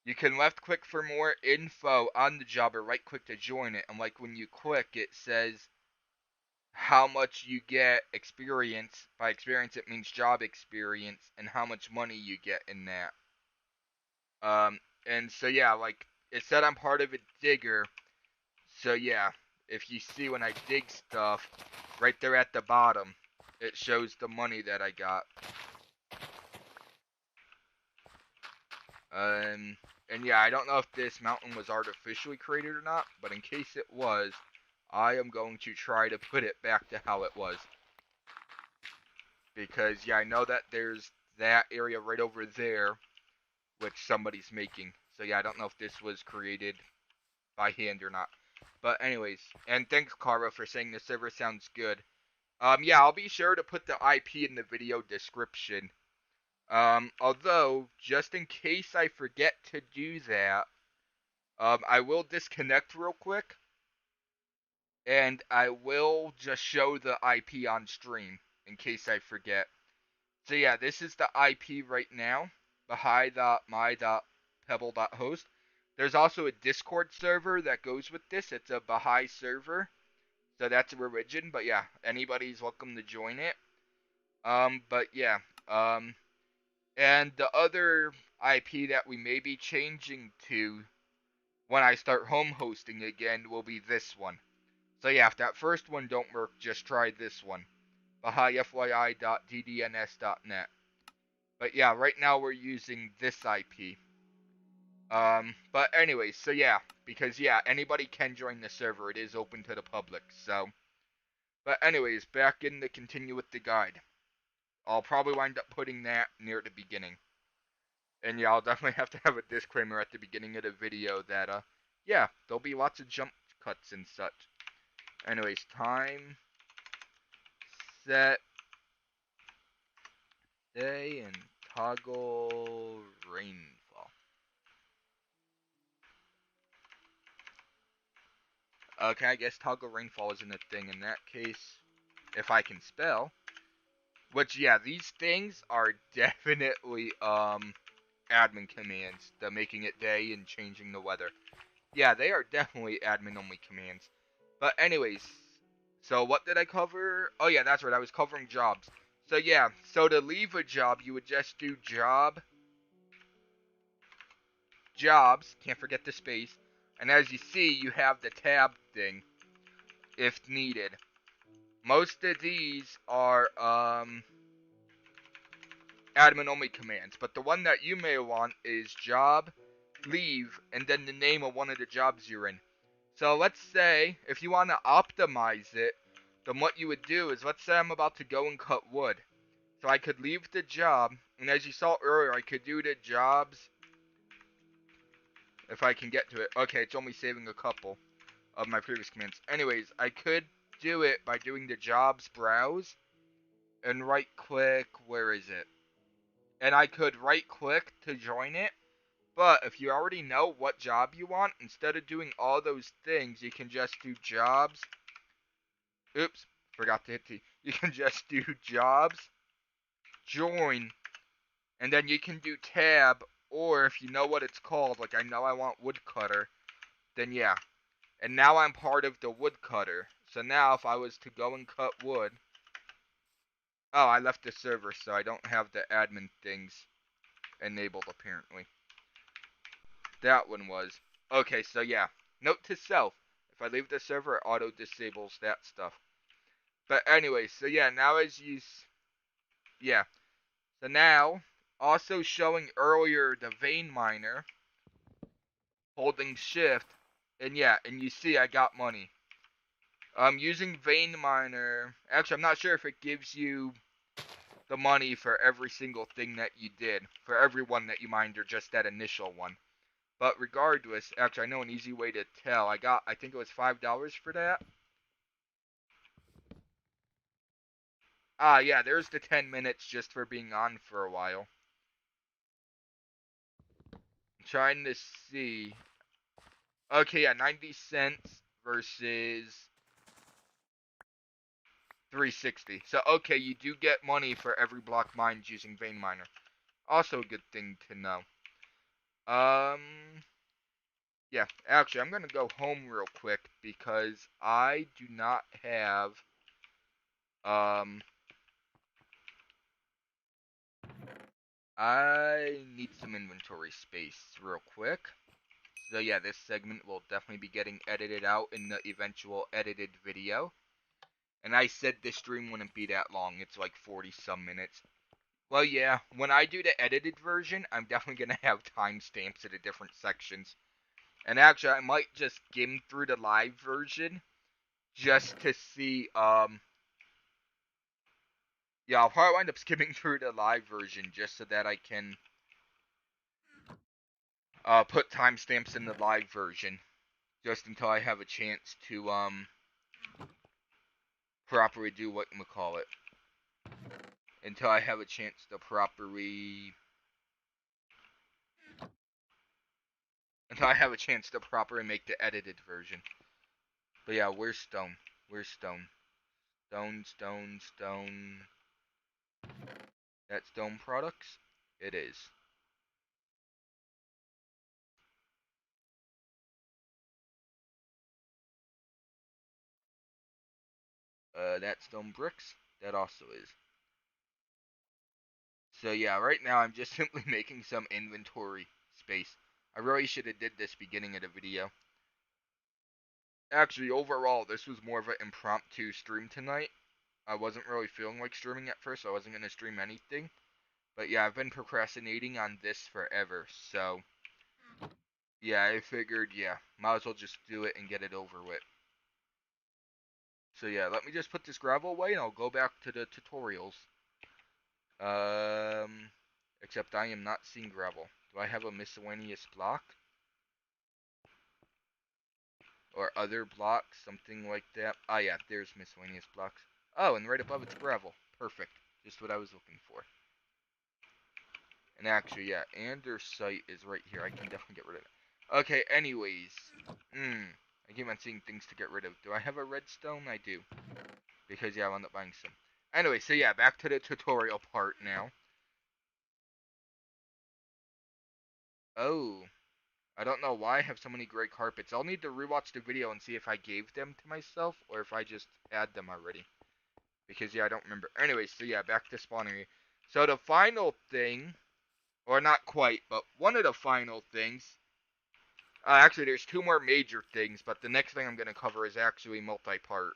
You can left click for more info on the job or right click to join it. And like when you click, it says how much you get experience. By experience, it means job experience and how much money you get in that. And so yeah, like it said, I'm part of a digger. So yeah, if you see when I dig stuff, right there at the bottom, it shows the money that I got. Um, and yeah, I don't know if this mountain was artificially created or not, but in case it was, I am going to try to put it back to how it was. Because yeah, I know that there's that area right over there, which somebody's making. So yeah, I don't know if this was created by hand or not. But anyways, and thanks Cara for saying the server sounds good. Yeah, I'll be sure to put the IP in the video description. Although, just in case I forget to do that, I will disconnect real quick, and I will just show the IP on stream, in case I forget. So yeah, this is the IP right now, bahaifyi.my.pebble.host. There's also a Discord server that goes with this. It's a Bahai server, so that's a religion, but yeah, anybody's welcome to join it. But yeah, and the other IP that we may be changing to when I start home hosting again will be this one. So yeah, if that first one don't work, just try this one, bahaifyi.ddns.net. But yeah, right now we're using this IP. But anyways, so yeah, because yeah, anybody can join the server. It is open to the public. So, but anyways, back in to continue with the guide. I'll probably wind up putting that near the beginning. And yeah, I'll definitely have to have a disclaimer at the beginning of the video that yeah, there'll be lots of jump cuts and such. Anyways, time, set, day, and toggle rainfall. Okay, I guess toggle rainfall isn't a thing in that case. If I can spell. Which, yeah, these things are definitely, admin commands. The making it day and changing the weather. Yeah, they are definitely admin only commands. But anyways, so what did I cover? Oh yeah, that's right, I was covering jobs. So yeah, so to leave a job, you would just do jobs, can't forget the space. And as you see, you have the tab thing, if needed. Most of these are, admin only commands, but the one that you may want is job, leave, and then the name of one of the jobs you're in. So let's say if you want to optimize it, then what you would do is, let's say I'm about to go and cut wood. So I could leave the job, and as you saw earlier, I could do the jobs if I can get to it. Okay, it's only saving a couple of my previous commands. Anyways, I could do it by doing the jobs browse and right click, where is it? And I could right click to join it. But if you already know what job you want, instead of doing all those things, you can just do jobs. Oops, forgot to hit T. You can just do jobs, join, and then you can do tab, or if you know what it's called, like I know I want woodcutter, then yeah. And now I'm part of the woodcutter. So now if I was to go and cut wood, oh, I left the server, so I don't have the admin things enabled apparently. That one was. Okay, so yeah. Note to self. If I leave the server, it auto disables that stuff. But anyway, so yeah, now as you... Yeah. So now, also showing earlier the vein miner, holding shift, and yeah, and you see I got money. Using vein miner, actually I'm not sure if it gives you the money for every single thing that you did, for every one that you mined or just that initial one. But regardless, actually I know an easy way to tell. I think it was $5 for that. Ah, yeah, there's the 10 minutes just for being on for a while. I'm trying to see. Okay, yeah, 90 cents versus 360. So, okay, you do get money for every block mined using vein miner. Also a good thing to know. Yeah, actually, I'm gonna go home real quick because I do not have, I need some inventory space real quick. So yeah, this segment will definitely be getting edited out in the eventual edited video. And I said this stream wouldn't be that long. It's like 40 some minutes. Well, yeah, when I do the edited version, I'm definitely going to have timestamps at the different sections. And actually, I might just skim through the live version just to see, yeah, I'll probably wind up skipping through the live version just so that I can, put timestamps in the live version. Just until I have a chance to, properly do whatchamacallit. Until I have a chance to properly... Until I have a chance to properly make the edited version. But yeah, where's stone? Where's stone? Stone, stone, stone. That stone products? It is. That stone bricks? That also is. So yeah, right now I'm just simply making some inventory space. I really should have did this beginning of the video. Actually, overall, this was more of an impromptu stream tonight. I wasn't really feeling like streaming at first, so I wasn't going to stream anything. But yeah, I've been procrastinating on this forever, so... Yeah, I figured, yeah, might as well just do it and get it over with. So yeah, let me just put this gravel away and I'll go back to the tutorials. Except I am not seeing gravel. Do I have a miscellaneous block? Or other blocks, something like that? Ah yeah, there's miscellaneous blocks. Oh, and right above it's gravel. Perfect. Just what I was looking for. And actually, yeah, andesite is right here. I can definitely get rid of it. Okay, anyways. I keep on seeing things to get rid of. Do I have a redstone? I do. Because, yeah, I wound up buying some. Anyway, so yeah, back to the tutorial part now. Oh. I don't know why I have so many gray carpets. I'll need to rewatch the video and see if I gave them to myself or if I just had them already. Because, yeah, I don't remember. Anyway, so yeah, back to spawning. So the final thing, or not quite, but one of the final things, actually there's two more major things, but the next thing I'm going to cover is actually multi-part.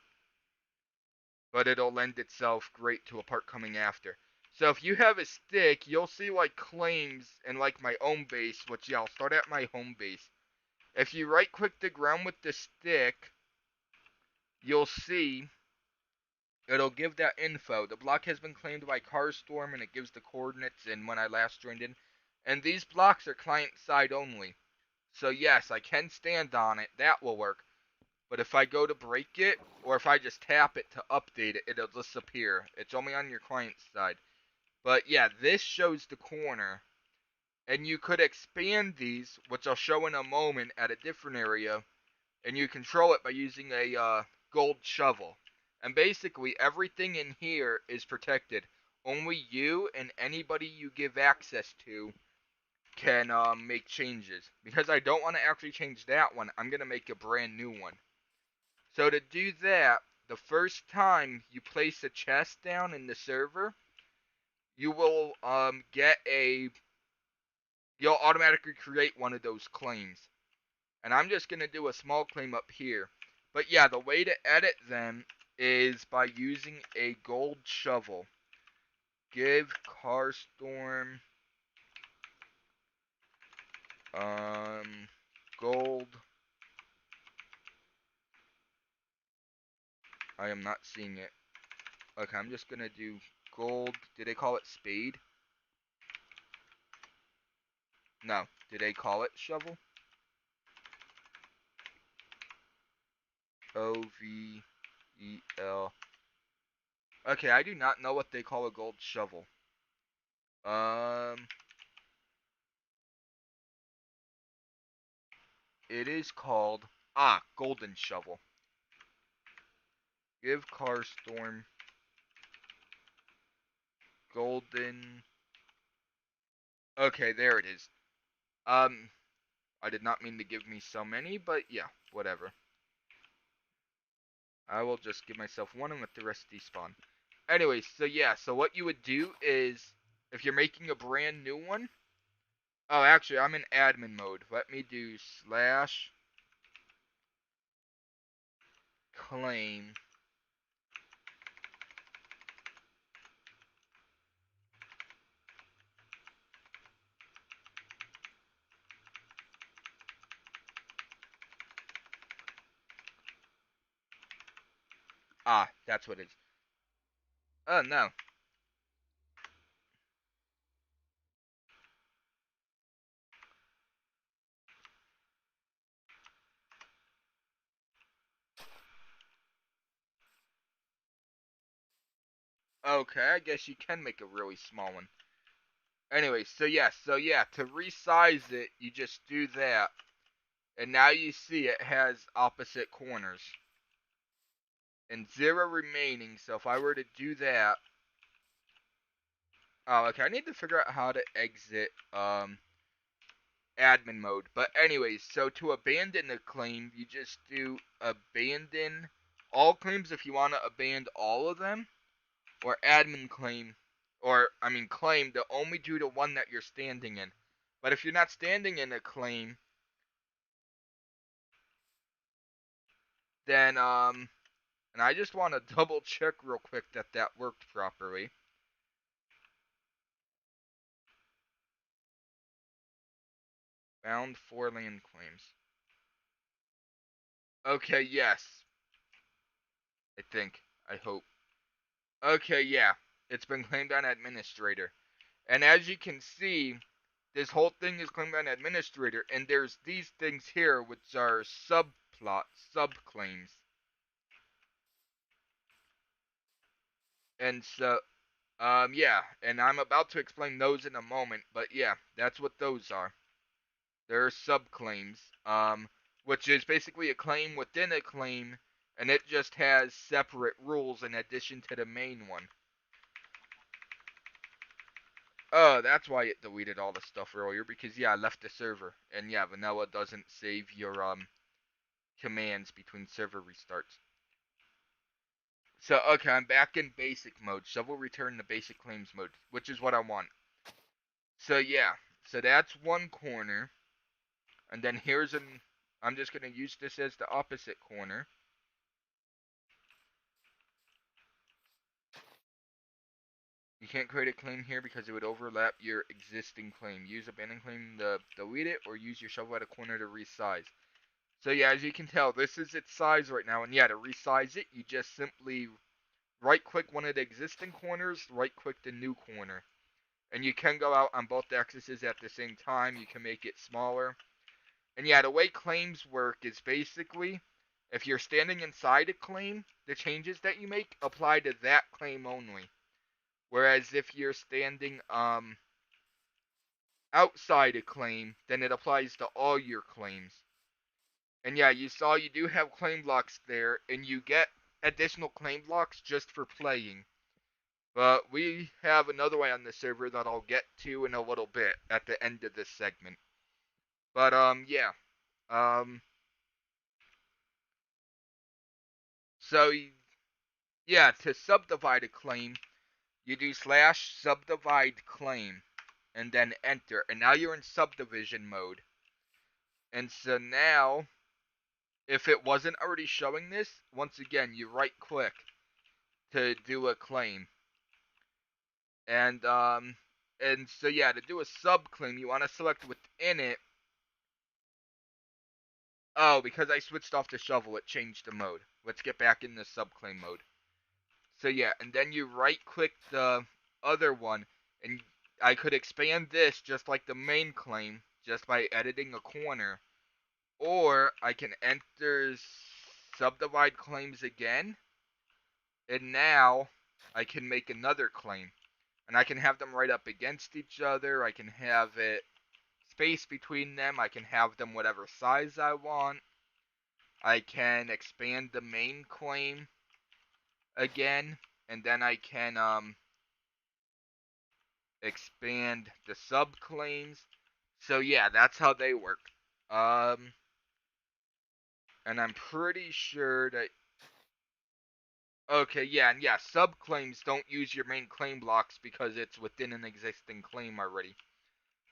But it'll lend itself great to a part coming after. So if you have a stick, you'll see like claims in like my home base, which yeah, I'll start at my home base. If you right click the ground with the stick, you'll see it'll give that info. The block has been claimed by Carstorm, and it gives the coordinates and when I last joined in. And these blocks are client side only. So yes, I can stand on it. That will work. But if I go to break it, or if I just tap it to update it, it'll disappear. It's only on your client side. But yeah, this shows the corner. And you could expand these, which I'll show in a moment at a different area, and you control it by using a gold shovel. And basically, everything in here is protected. Only you and anybody you give access to can make changes. Because I don't want to actually change that one, I'm going to make a brand new one. So to do that, the first time you place a chest down in the server, you will you'll automatically create one of those claims. And I'm just going to do a small claim up here. But yeah, the way to edit them is by using a gold shovel. Give Carstorm gold. I am not seeing it. Okay, I'm just going to do gold. Did they call it spade? No. Did they call it shovel? O-V-E-L. Okay, I do not know what they call a gold shovel. It is called golden shovel. Give Carstorm golden. Okay, there it is. I did not mean to give me so many, but yeah, whatever. I will just give myself one and let the rest despawn. Anyway, so yeah, so what you would do is, if you're making a brand new one. Oh, actually, I'm in admin mode. Let me do slash claim. That's what it is. Oh, no. Okay, I guess you can make a really small one. Anyway, so yeah, to resize it, you just do that. And now you see it has opposite corners. And 0 remaining, so if I were to do that. Oh, okay, I need to figure out how to exit admin mode. But anyways, so to abandon a claim, you just do abandon all claims if you want to abandon all of them. Or admin claim, claim to only do the one that you're standing in. But if you're not standing in a claim, then, and I just want to double check real quick that that worked properly. Bound 4 land claims. Okay, yes. I think. I hope. Okay, yeah. It's been claimed on administrator. And as you can see, this whole thing is claimed on administrator, and there's these things here which are subclaims. And so, yeah, and I'm about to explain those in a moment, but yeah, that's what those are. They're subclaims, which is basically a claim within a claim, and it just has separate rules in addition to the main one. Oh, that's why it deleted all the stuff earlier, because yeah, I left the server, and yeah, vanilla doesn't save your commands between server restarts. So okay, I'm back in basic mode. Shovel return to basic claims mode, which is what I want. So yeah, so that's one corner, and then here's an. I'm just gonna use this as the opposite corner. You can't create a claim here because it would overlap your existing claim. Use abandoned claim to delete it, or use your shovel at a corner to resize. So yeah, as you can tell, this is its size right now, and yeah, to resize it, you just simply right click one of the existing corners, right click the new corner. And you can go out on both axes at the same time. You can make it smaller. And yeah, the way claims work is basically if you're standing inside a claim, the changes that you make apply to that claim only. Whereas if you're standing outside a claim, then it applies to all your claims. And yeah, you saw you do have claim blocks there, and you get additional claim blocks just for playing. But we have another way on the server that I'll get to in a little bit at the end of this segment. But yeah. Um so yeah, to subdivide a claim, you do slash subdivide claim and then enter. And now you're in subdivision mode. And so now if it wasn't already showing this, once again, you right click to do a claim. And so yeah, to do a subclaim, you want to select within it. Oh, because I switched off the shovel, it changed the mode. Let's get back in the subclaim mode. So yeah, and then you right click the other one, and I could expand this just like the main claim, just by editing a corner. Or I can enter subdivide claims again, and now I can make another claim. And I can have them right up against each other. I can have it space between them. I can have them whatever size I want. I can expand the main claim again, and then I can expand the subclaims. So yeah, that's how they work. Um, and I'm pretty sure that okay, yeah, and yeah, subclaims don't use your main claim blocks because it's within an existing claim already.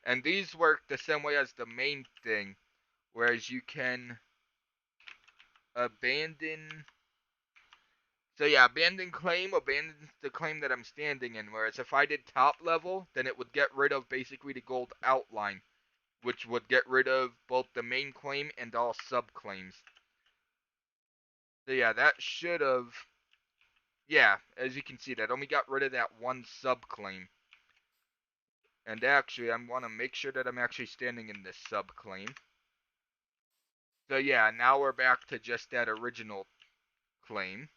And these work the same way as the main thing, whereas you can abandon. So yeah, abandon claim abandons the claim that I'm standing in, whereas if I did top level, then it would get rid of basically the gold outline, which would get rid of both the main claim and all subclaims. So yeah, that should have, yeah, as you can see, that only got rid of that one subclaim. And actually, I want to make sure that I'm actually standing in this subclaim. So yeah, now we're back to just that original claim.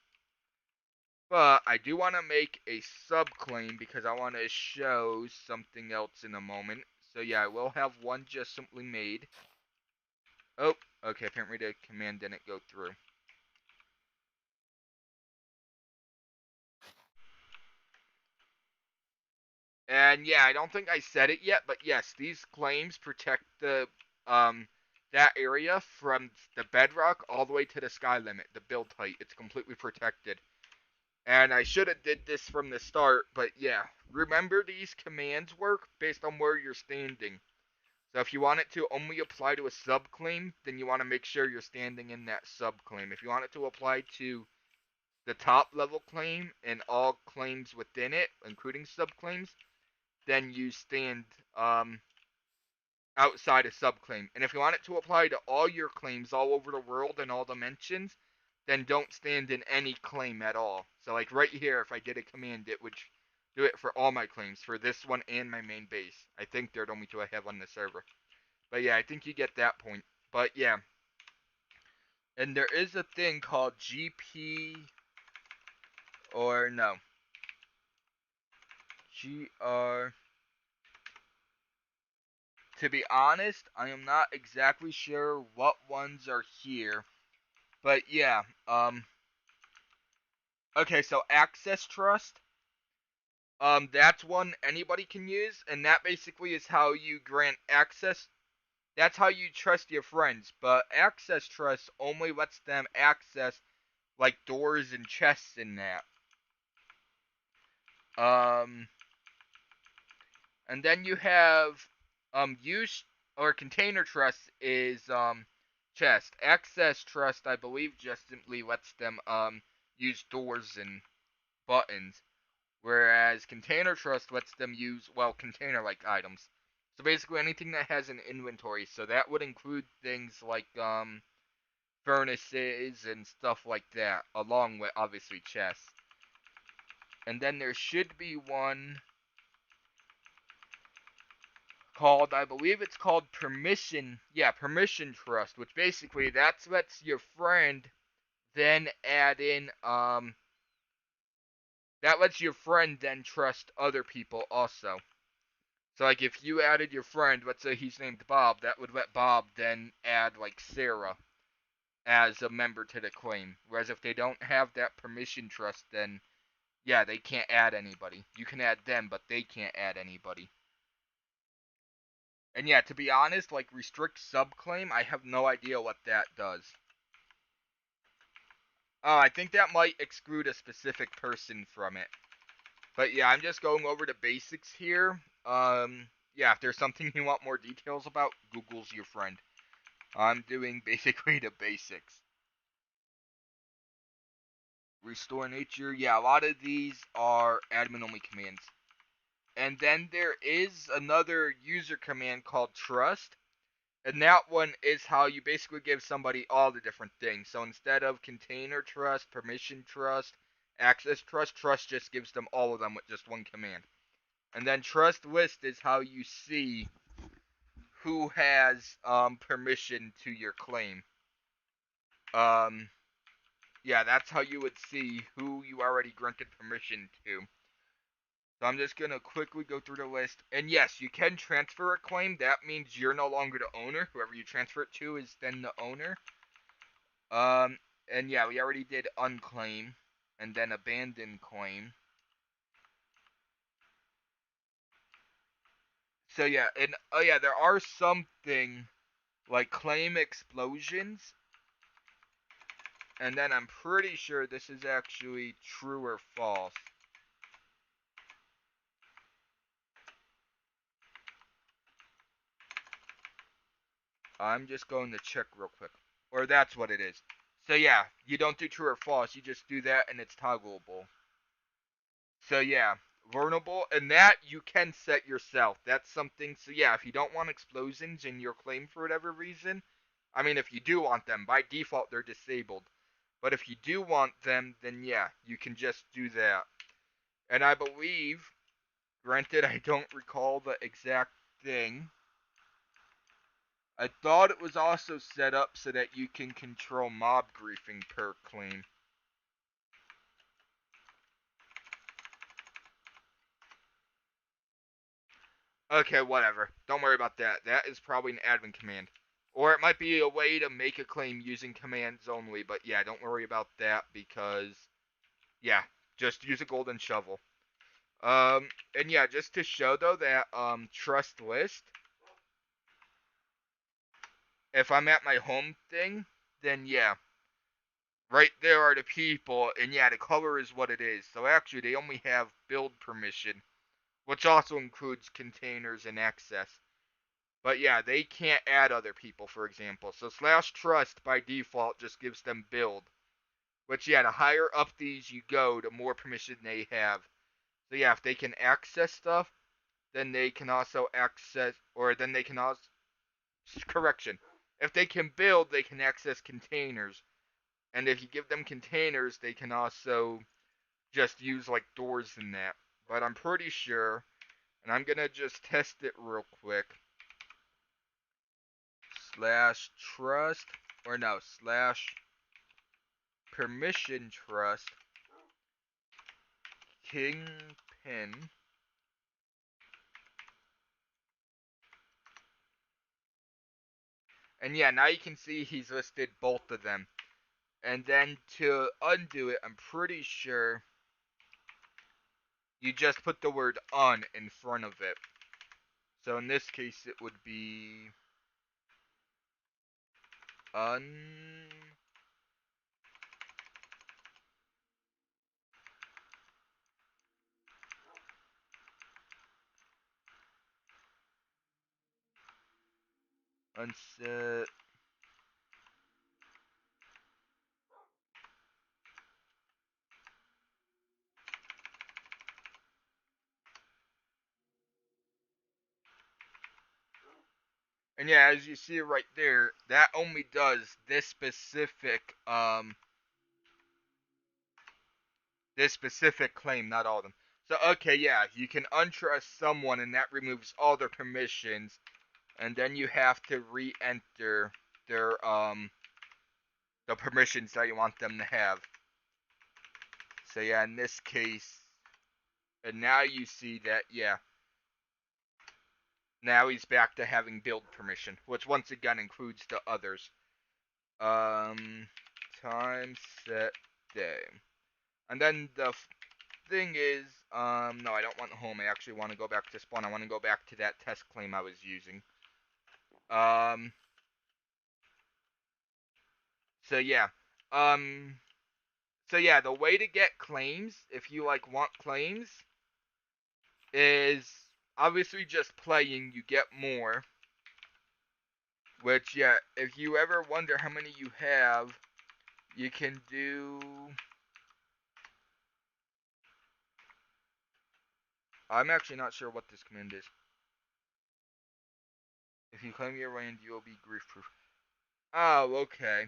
But I do want to make a subclaim because I want to show something else in a moment. So yeah, I will have one just simply made. Oh, okay, apparently the command didn't go through. And yeah, I don't think I said it yet, but yes, these claims protect the that area from the bedrock all the way to the sky limit, the build height. It's completely protected. And I should have did this from the start, but yeah, remember these commands work based on where you're standing. So if you want it to only apply to a subclaim, then you want to make sure you're standing in that subclaim. If you want it to apply to the top level claim and all claims within it, including subclaims, then you stand outside a subclaim. And if you want it to apply to all your claims all over the world and all dimensions, then don't stand in any claim at all. So like right here, if I did a command, it would do it for all my claims, for this one and my main base. I think they're the only two I have on the server. But yeah, I think you get that point. But yeah. And there is a thing called GP, or no, GR. To be honest, I am not exactly sure what ones are here. But yeah, okay, so access trust, that's one anybody can use, and that basically is how you grant access. That's how you trust your friends, but access trust only lets them access like doors and chests and that. Um, and then you have use or container trust is chest. Access trust, I believe, just simply lets them use doors and buttons, whereas container trust lets them use, well, container like items. So basically anything that has an inventory. So that would include things like furnaces and stuff like that, along with obviously chests. And then there should be one called, I believe it's called permission. Yeah, permission trust, which basically that lets your friend then add in that lets your friend then trust other people also. So like if you added your friend, let's say he's named Bob, that would let Bob then add like Sarah as a member to the claim. Whereas if they don't have that permission trust, then yeah, they can't add anybody. You can add them, but they can't add anybody. And yeah, to be honest, like restrict subclaim, I have no idea what that does. Oh, I think that might exclude a specific person from it. But yeah, I'm just going over the basics here. Yeah, if there's something you want more details about, Google's your friend. I'm doing basically the basics. Restore nature. Yeah, a lot of these are admin only commands. And then there is another user command called trust. And that one is how you basically give somebody all the different things. So instead of container trust, permission trust, access trust, trust just gives them all of them with just one command. And then trust list is how you see who has permission to your claim. Um, yeah, that's how you would see who you already granted permission to. So I'm just going to quickly go through the list. And yes, you can transfer a claim. That means you're no longer the owner. Whoever you transfer it to is then the owner. Um, and yeah, we already did unclaim and then abandon claim. So yeah, and oh yeah, there are something like claim explosions. And then I'm pretty sure this is actually true or false. I'm just going to check real quick. Or that's what it is. So yeah, you don't do true or false, you just do that and it's toggleable. So yeah, vulnerable, and that you can set yourself. That's something, so yeah, if you don't want explosions in your claim for whatever reason, I mean, if you do want them, by default they're disabled. But if you do want them, then yeah, you can just do that. And I believe, granted, I don't recall the exact thing, I thought it was also set up so that you can control mob griefing per claim. Okay, whatever. Don't worry about that. That is probably an admin command. Or it might be a way to make a claim using commands only, but yeah, don't worry about that because, yeah, just use a golden shovel. And yeah, just to show though that, trust list, if I'm at my home thing, then yeah, right there are the people, and yeah, the color is what it is. So actually, they only have build permission, which also includes containers and access. But yeah, they can't add other people, for example. So slash trust by default just gives them build. Which yeah, the higher up these you go, the more permission they have. So yeah, if they can access stuff, then they can also access, or then they can also, correction. If they can build, they can access containers. And if you give them containers, they can also just use like doors in that. But I'm pretty sure, and I'm gonna just test it real quick. Slash trust, or no, slash permission trust kingpin. And yeah, now you can see he's listed both of them. And then to undo it, I'm pretty sure you just put the word un in front of it. So in this case, it would be un. Unset. And yeah, as you see right there, that only does this this specific claim, not all of them. So, okay, yeah, you can untrust someone, and that removes all their permissions, and then you have to re-enter their, the permissions that you want them to have. So, yeah, in this case, and now you see that, yeah, now he's back to having build permission, which once again includes the others. Time, set, day. And then the thing is, no, I don't want home. I actually want to go back to spawn. I want to go back to that test claim I was using. Um, so yeah. Um, so yeah, the way to get claims, if you like want claims, is obviously just playing, you get more. Which, yeah, if you ever wonder how many you have, you can do... I'm actually not sure what this command is. If you claim your land, you will be grief proof. Oh, okay.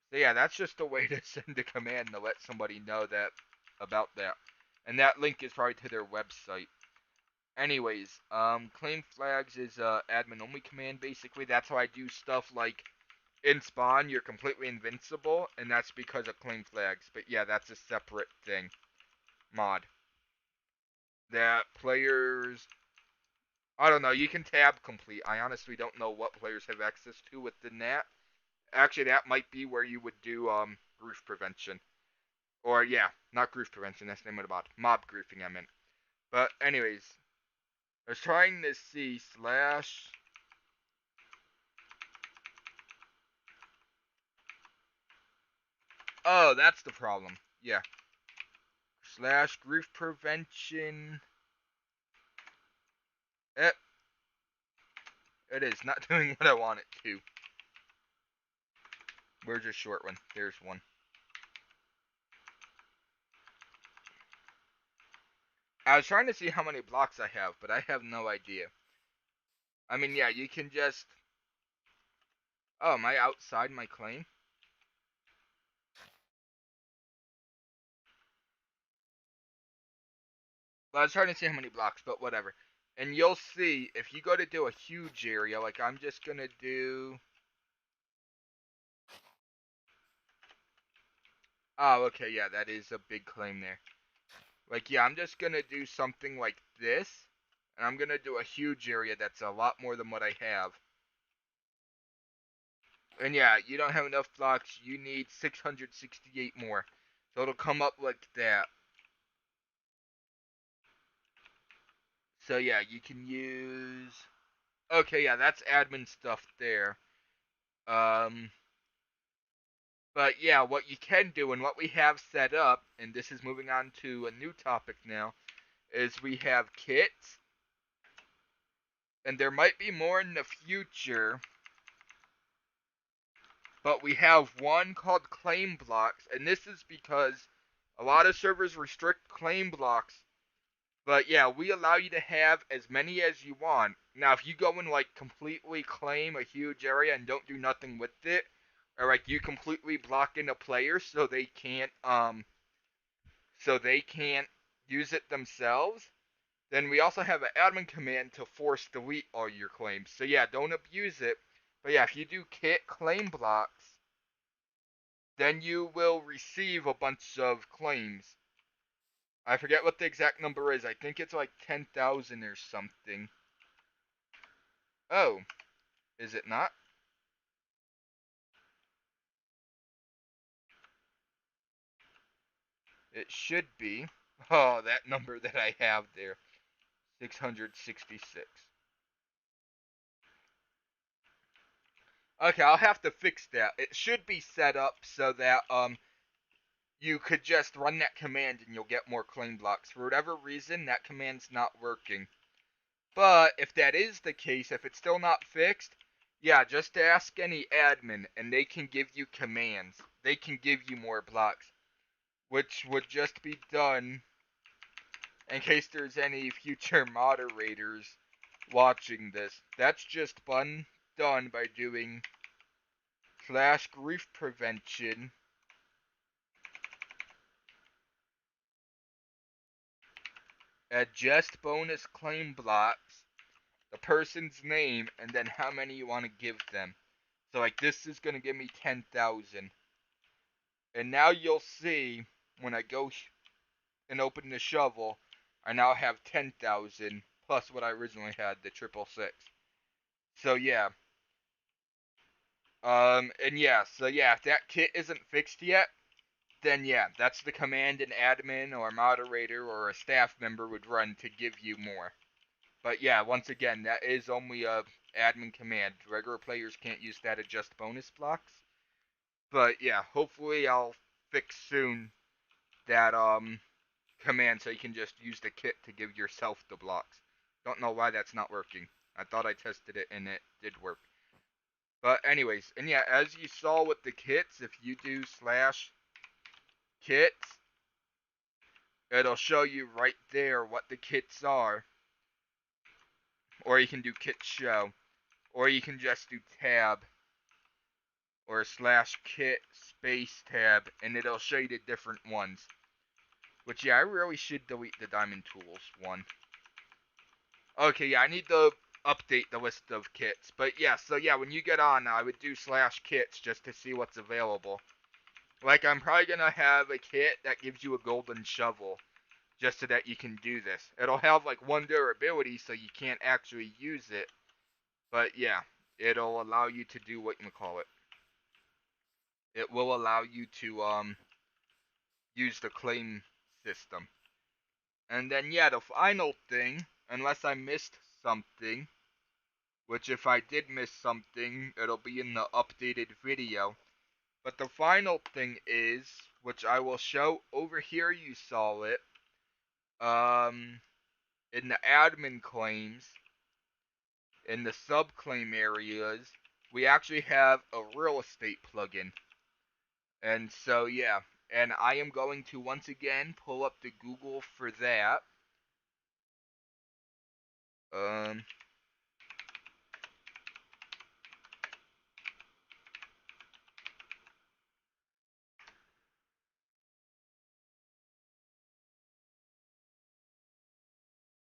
So yeah, that's just a way to send a command to let somebody know that about that. And that link is probably to their website. Anyways, claim flags is a admin only command basically. That's how I do stuff like in spawn you're completely invincible, and that's because of claim flags. But yeah, that's a separate thing. Mod. That players, I don't know, you can tab complete. I honestly don't know what players have access to within that. Actually, that might be where you would do grief prevention. Or yeah, not grief prevention, that's the name of the mod. Mob griefing I meant. But anyways, I was trying to see slash... Oh, that's the problem. Yeah. Slash grief prevention. Eh, it is not doing what I want it to. Where's a short one? There's one. I was trying to see how many blocks I have, but I have no idea. I mean, yeah, you can just... Oh, am I outside my claim? Well, I was trying to see how many blocks, but whatever. And you'll see, if you go to do a huge area, like I'm just gonna do... Oh, okay, yeah, that is a big claim there. Like, yeah, I'm just gonna do something like this, and I'm gonna do a huge area that's a lot more than what I have. And yeah, you don't have enough blocks, you need 668 more. So it'll come up like that. So yeah, you can use... Okay, yeah, that's admin stuff there. Um, but yeah, what you can do and what we have set up, and this is moving on to a new topic now, is we have kits, and there might be more in the future, but we have one called claim blocks, and this is because a lot of servers restrict claim blocks. But yeah, we allow you to have as many as you want. Now, if you go and like completely claim a huge area and don't do nothing with it, or like you completely block in a player so they can't use it themselves, then we also have an admin command to force delete all your claims. So yeah, don't abuse it. But yeah, if you do kit claim blocks, then you will receive a bunch of claims. I forget what the exact number is. I think it's like 10,000 or something. Oh, is it not? It should be. Oh, that number that I have there. 666. Okay, I'll have to fix that. It should be set up so that you could just run that command and you'll get more claim blocks. For whatever reason, that command's not working. But if that is the case, if it's still not fixed, yeah, just ask any admin and they can give you commands. They can give you more blocks, which would just be done in case there's any future moderators watching this. That's just done by doing slash grief prevention Add just bonus claim blocks, the person's name, and then how many you want to give them. So like this is going to give me 10,000. And now you'll see when I go and open the shovel, I now have 10,000 plus what I originally had, the 666. So yeah. And yeah, so yeah, if that kit isn't fixed yet, then yeah, that's the command an admin or moderator or a staff member would run to give you more. But yeah, once again, that is only a admin command. Regular players can't use that as just bonus blocks. But yeah, hopefully I'll fix soon that command so you can just use the kit to give yourself the blocks. Don't know why that's not working. I thought I tested it and it did work. But anyways, and yeah, as you saw with the kits, if you do slash kits, it'll show you right there what the kits are. Or you can do kit show. Or you can just do tab. Or slash kit space tab. And it'll show you the different ones. Which yeah, I really should delete the diamond tools one. Okay, yeah, I need to update the list of kits. But yeah, so yeah, when you get on, I would do slash kits just to see what's available. Like, I'm probably gonna have a kit that gives you a golden shovel, just so that you can do this. It'll have, like, one durability, so you can't actually use it. But yeah, it'll allow you to do what you call it. It will allow you to, use the claim system. And then, yeah, the final thing, unless I missed something, which if I did miss something, it'll be in the updated video. But the final thing is, which I will show over here, you saw it, in the admin claims, in the subclaim areas, we actually have a real estate plugin. And so, yeah, and I am going to once again pull up the Google for that. Um,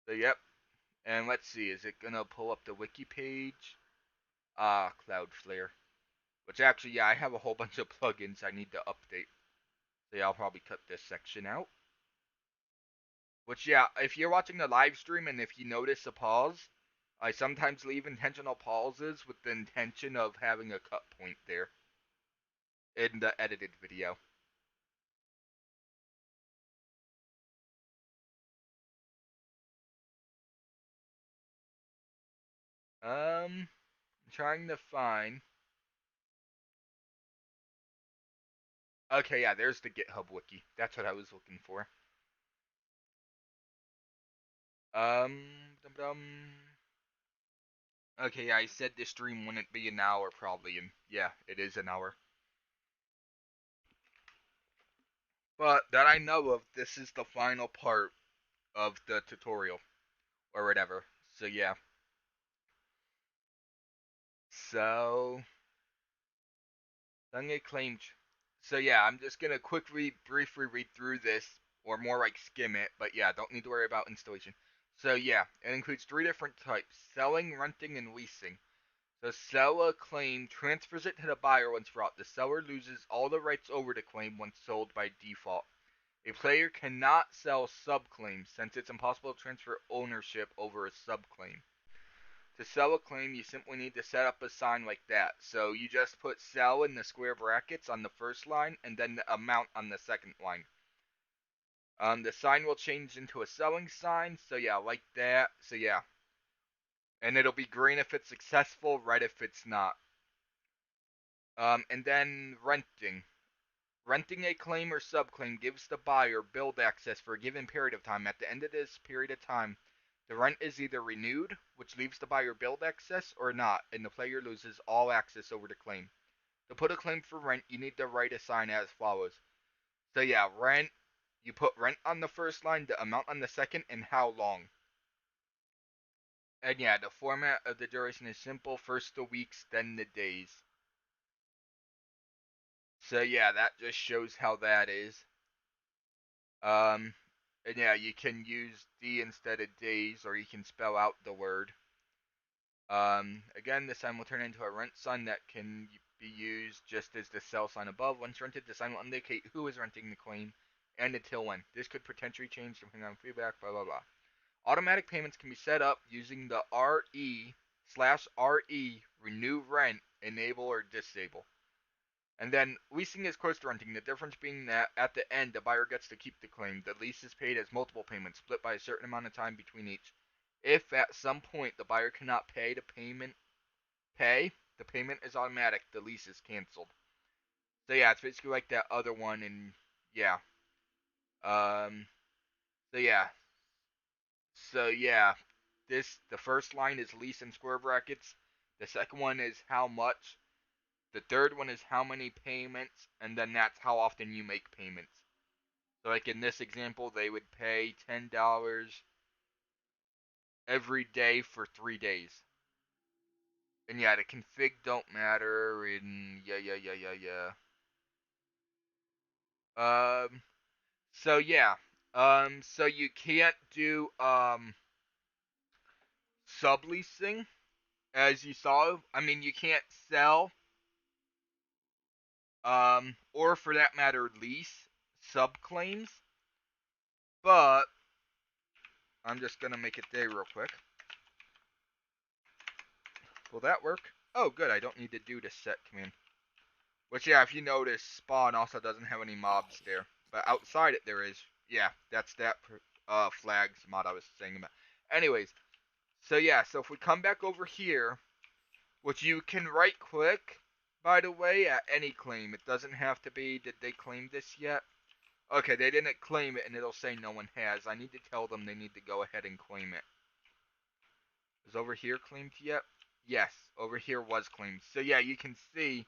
so yep, and let's see, is it gonna pull up the wiki page? Cloudflare. Which actually, yeah, I have a whole bunch of plugins I need to update. So yeah, I'll probably cut this section out. Which, yeah, if you're watching the live stream and if you notice a pause, I sometimes leave intentional pauses with the intention of having a cut point there in the edited video. I'm trying to find. Okay, yeah, there's the GitHub wiki. That's what I was looking for. Dum dum. Okay, yeah, I said this stream wouldn't be an hour probably, and yeah, it is an hour. But that I know of, this is the final part of the tutorial or whatever. So yeah. So Dunga claimed. So yeah, I'm just gonna briefly read through this, or more like skim it. But yeah, don't need to worry about installation. So yeah, it includes three different types: selling, renting, and leasing. The seller claim transfers it to the buyer once brought. The seller loses all the rights over the claim once sold by default. A player cannot sell subclaims since it's impossible to transfer ownership over a subclaim. To sell a claim, you simply need to set up a sign like that. So you just put sell in the square brackets on the first line and then the amount on the second line. The sign will change into a selling sign. So yeah, like that. So yeah. And it'll be green if it's successful, red if it's not. And then renting. Renting a claim or subclaim gives the buyer build access for a given period of time. At the end of this period of time, the rent is either renewed, which leaves the buyer build access, or not, and the player loses all access over the claim. To put a claim for rent, you need to write a sign as follows. So yeah, rent, you put rent on the first line, the amount on the second, and how long. And yeah, the format of the duration is simple, first the weeks, then the days. So yeah, that just shows how that is. Um, And yeah, you can use D instead of days, or you can spell out the word. Again, the sign will turn into a rent sign that can be used just as the sell sign above. Once rented, the sign will indicate who is renting the claim and until when. This could potentially change depending on feedback, blah, blah, blah. Automatic payments can be set up using the RE/RE renew rent enable or disable. And then leasing is close to renting, the difference being that at the end the buyer gets to keep the claim. The lease is paid as multiple payments, split by a certain amount of time between each. If at some point the buyer cannot pay, the payment is automatic, the lease is cancelled. So yeah, it's basically like that other one, and yeah. Um so yeah. So yeah. The first line is lease in square brackets. The second one is how much. The third one is how many payments, and then that's how often you make payments. So like in this example, they would pay $10 every day for 3 days. And yeah, the config don't matter, and yeah. So yeah. So you can't do subleasing as you saw. I mean, you can't sell or for that matter lease subclaims. But I'm just gonna make it day real quick. Will that work? Oh, good. I don't need to do the set command. Which, yeah, if you notice, spawn also doesn't have any mobs there. But outside it, there is. Yeah, that's that flags mod I was saying about. Anyways, so yeah, so if we come back over here, which you can right click, by the way, at any claim. It doesn't have to be, did they claim this yet? Okay, they didn't claim it, and it'll say no one has. I need to tell them they need to go ahead and claim it. Is over here claimed yet? Yes, over here was claimed. So yeah, you can see,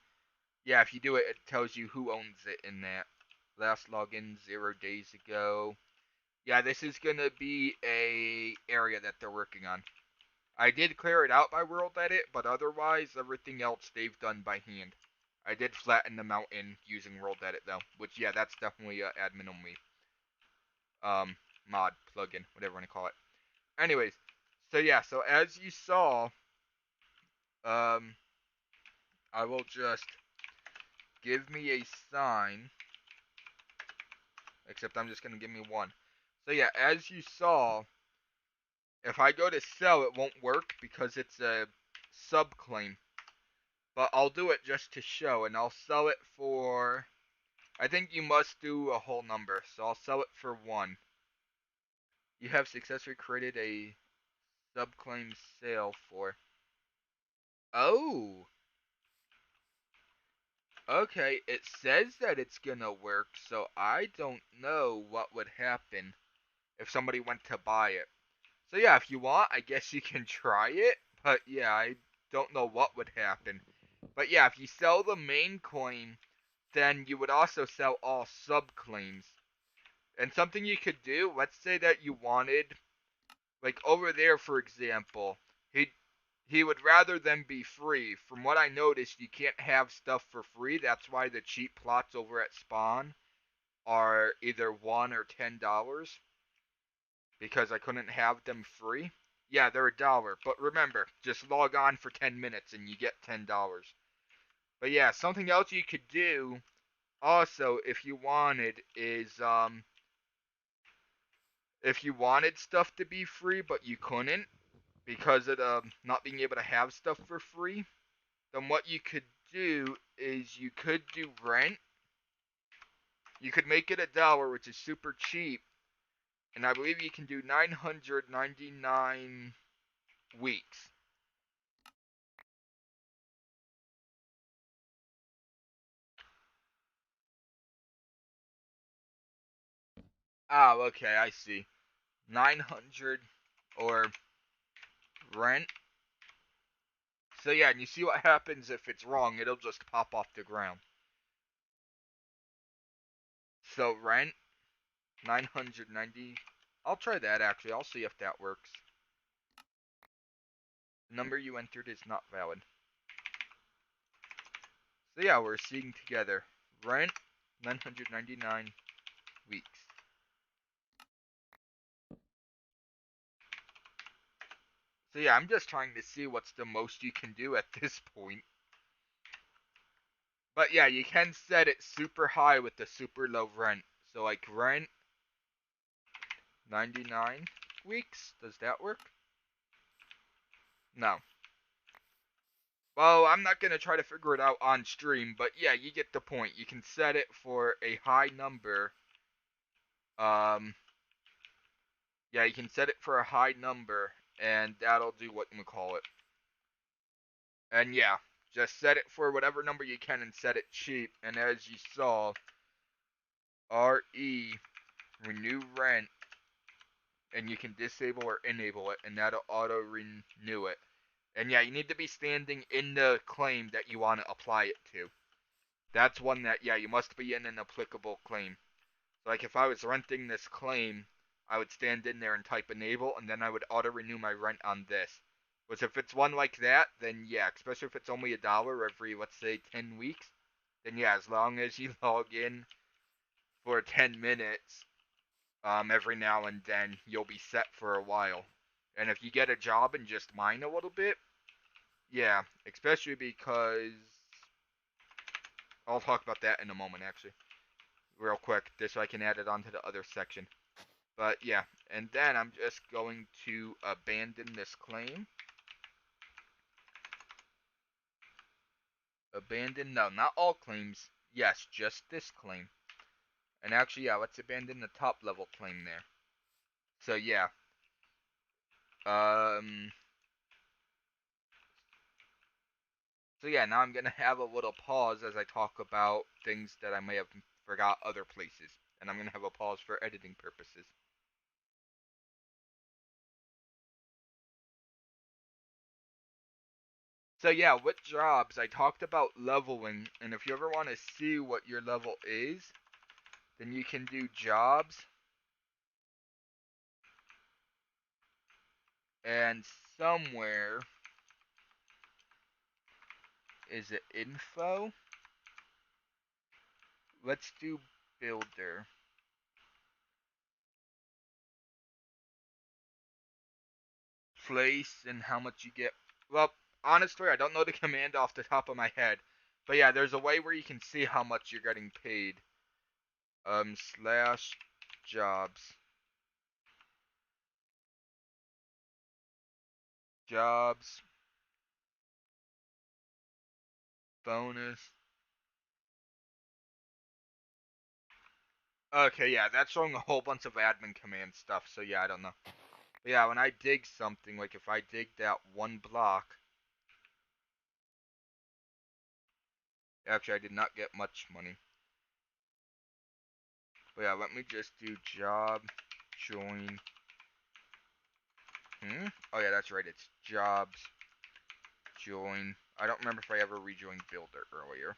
yeah, if you do it, it tells you who owns it in that. Last login 0 days ago. Yeah, this is gonna be a area that they're working on. I did clear it out by world edit, but otherwise everything else they've done by hand. I did flatten the mountain using world edit though, which yeah, that's definitely a admin only mod plugin, whatever you want to call it. Anyways, so yeah, so as you saw, um, I will just give me a sign. Except I'm just going to give me one. So yeah, as you saw, if I go to sell, it won't work because it's a subclaim. But I'll do it just to show, and I'll sell it for... I think you must do a whole number, so I'll sell it for 1. You have successfully created a subclaim sale for... Oh! Okay, it says that it's gonna work, so I don't know what would happen if somebody went to buy it. So yeah, if you want, I guess you can try it. But yeah, I don't know what would happen. But yeah, if you sell the main coin, then you would also sell all subclaims. And something you could do, let's say that you wanted, like over there for example, he would rather them be free. From what I noticed, you can't have stuff for free. That's why the cheap plots over at spawn are either $1 or $10. Because I couldn't have them free. Yeah, they're $1, but remember, just log on for 10 minutes and you get $10. But yeah, something else you could do also if you wanted is if you wanted stuff to be free but you couldn't because of not being able to have stuff for free, then what you could do is you could do rent. You could make it $1, which is super cheap, and I believe you can do 999 weeks. Oh, okay, I see. 900 or rent. So yeah, and you see what happens if it's wrong, it'll just pop off the ground. So rent 990. I'll try that actually. I'll see if that works. The number you entered is not valid. So yeah, we're seeing together. Rent 999 weeks. So yeah, I'm just trying to see what's the most you can do at this point. But yeah, you can set it super high with the super low rent. So like rent 99 weeks. Does that work? No. Well, I'm not going to try to figure it out on stream, but yeah, you get the point. You can set it for a high number. Um, yeah, you can set it for a high number, and that'll do what you call it. And yeah, just set it for whatever number you can and set it cheap. And as you saw, RE, renew rent, and you can disable or enable it, and that'll auto renew it. And yeah, you need to be standing in the claim that you want to apply it to. That's one that, yeah, you must be in an applicable claim. So like if I was renting this claim, I would stand in there and type enable, and then I would auto renew my rent on this. Whereas if it's one like that, then yeah, especially if it's only $1 every, let's say, 10 weeks, then yeah, as long as you log in for 10 minutes, every now and then, you'll be set for a while. And if you get a job and just mine a little bit, yeah, especially because I'll talk about that in a moment, actually, real quick, just so I can add it onto the other section. But yeah, and then I'm just going to abandon this claim. Abandon, no, not all claims. Yes, just this claim. And actually, yeah, let's abandon the top level claim there. So yeah, um, so yeah, now I'm gonna have a little pause as I talk about things that I may have forgot other places, and I'm gonna have a pause for editing purposes. So yeah, with jobs, I talked about leveling, and if you ever want to see what your level is, then you can do jobs, and somewhere is it info? Let's do builder. Place and how much you get. Well, honestly, I don't know the command off the top of my head. But yeah, there's a way where you can see how much you're getting paid. Slash jobs. Jobs. Bonus. Okay, yeah, that's showing a whole bunch of admin command stuff, so yeah, I don't know. But yeah, when I dig something, like if I dig that one block. Actually, I did not get much money. But yeah, let me just do job join. Oh yeah, that's right. It's jobs join. I don't remember if I ever rejoined builder earlier.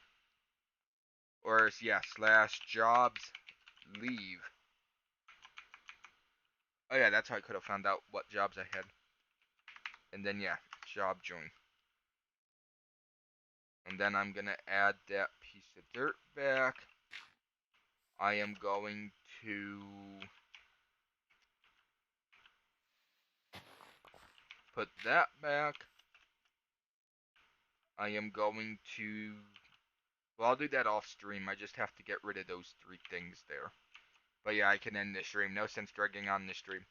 Or yeah, slash jobs leave. Oh yeah, that's how I could have found out what jobs I had. And then yeah, job join. And then I'm gonna add that piece of dirt back. I am going to put that back. I am going to, well, I'll do that off stream. I just have to get rid of those three things there. But yeah, I can end the stream. No sense dragging on the stream.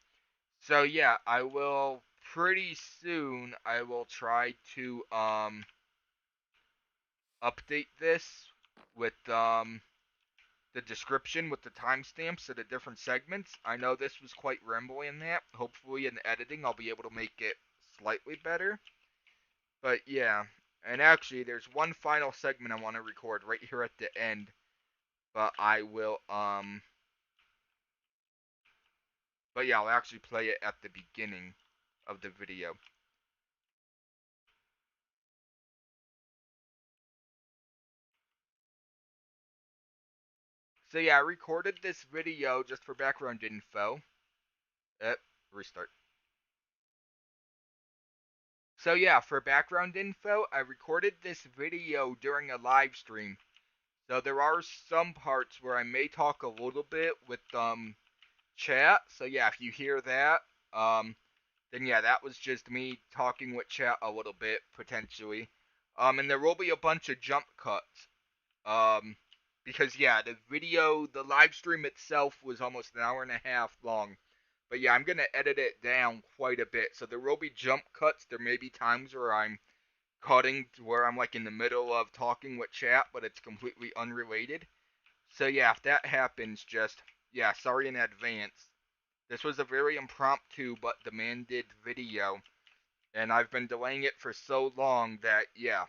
So yeah, I will pretty soon. I will try to update this with the description with the timestamps of the different segments. I know this was quite rambly in that. Hopefully in editing I'll be able to make it slightly better. But yeah, and actually there's one final segment I want to record right here at the end. But I will but yeah, I'll actually play it at the beginning of the video. So yeah, I recorded this video just for background info. Restart. So yeah, for background info, I recorded this video during a live stream. So there are some parts where I may talk a little bit with chat. So yeah, if you hear that, then yeah, that was just me talking with chat a little bit potentially. And there will be a bunch of jump cuts. Um, because yeah, the live stream itself was almost an hour and a half long. But yeah, I'm gonna edit it down quite a bit. So there will be jump cuts. There may be times where I'm cutting to where I'm like in the middle of talking with chat, but it's completely unrelated. So yeah, if that happens, just yeah, sorry in advance. This was a very impromptu but demanded video, and I've been delaying it for so long that yeah,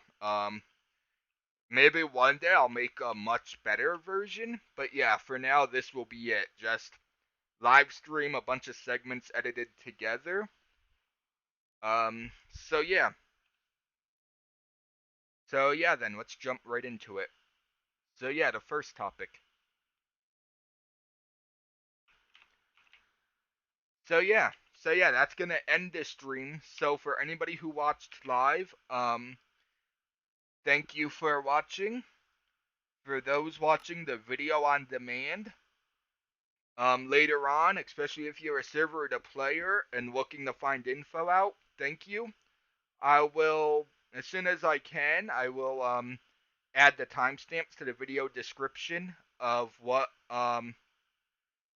maybe one day I'll make a much better version, but yeah, for now this will be it. Just live stream a bunch of segments edited together. So yeah. So yeah, then let's jump right into it. So yeah, the first topic. So yeah, that's gonna end this stream. So for anybody who watched live, thank you for watching. For those watching the video on demand, later on, especially if you're a server or a player and looking to find info out, thank you. I will, as soon as I can, I will add the timestamps to the video description of what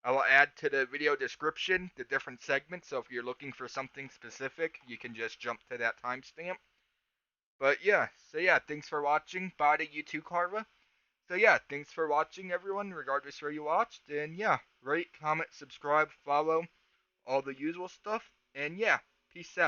I will add to the video description the different segments. So if you're looking for something specific, you can just jump to that timestamp. But yeah, so yeah, thanks for watching. Bye to you too, Carva. So yeah, thanks for watching, everyone, regardless where you watched. And yeah, rate, comment, subscribe, follow, all the usual stuff. And yeah, peace out.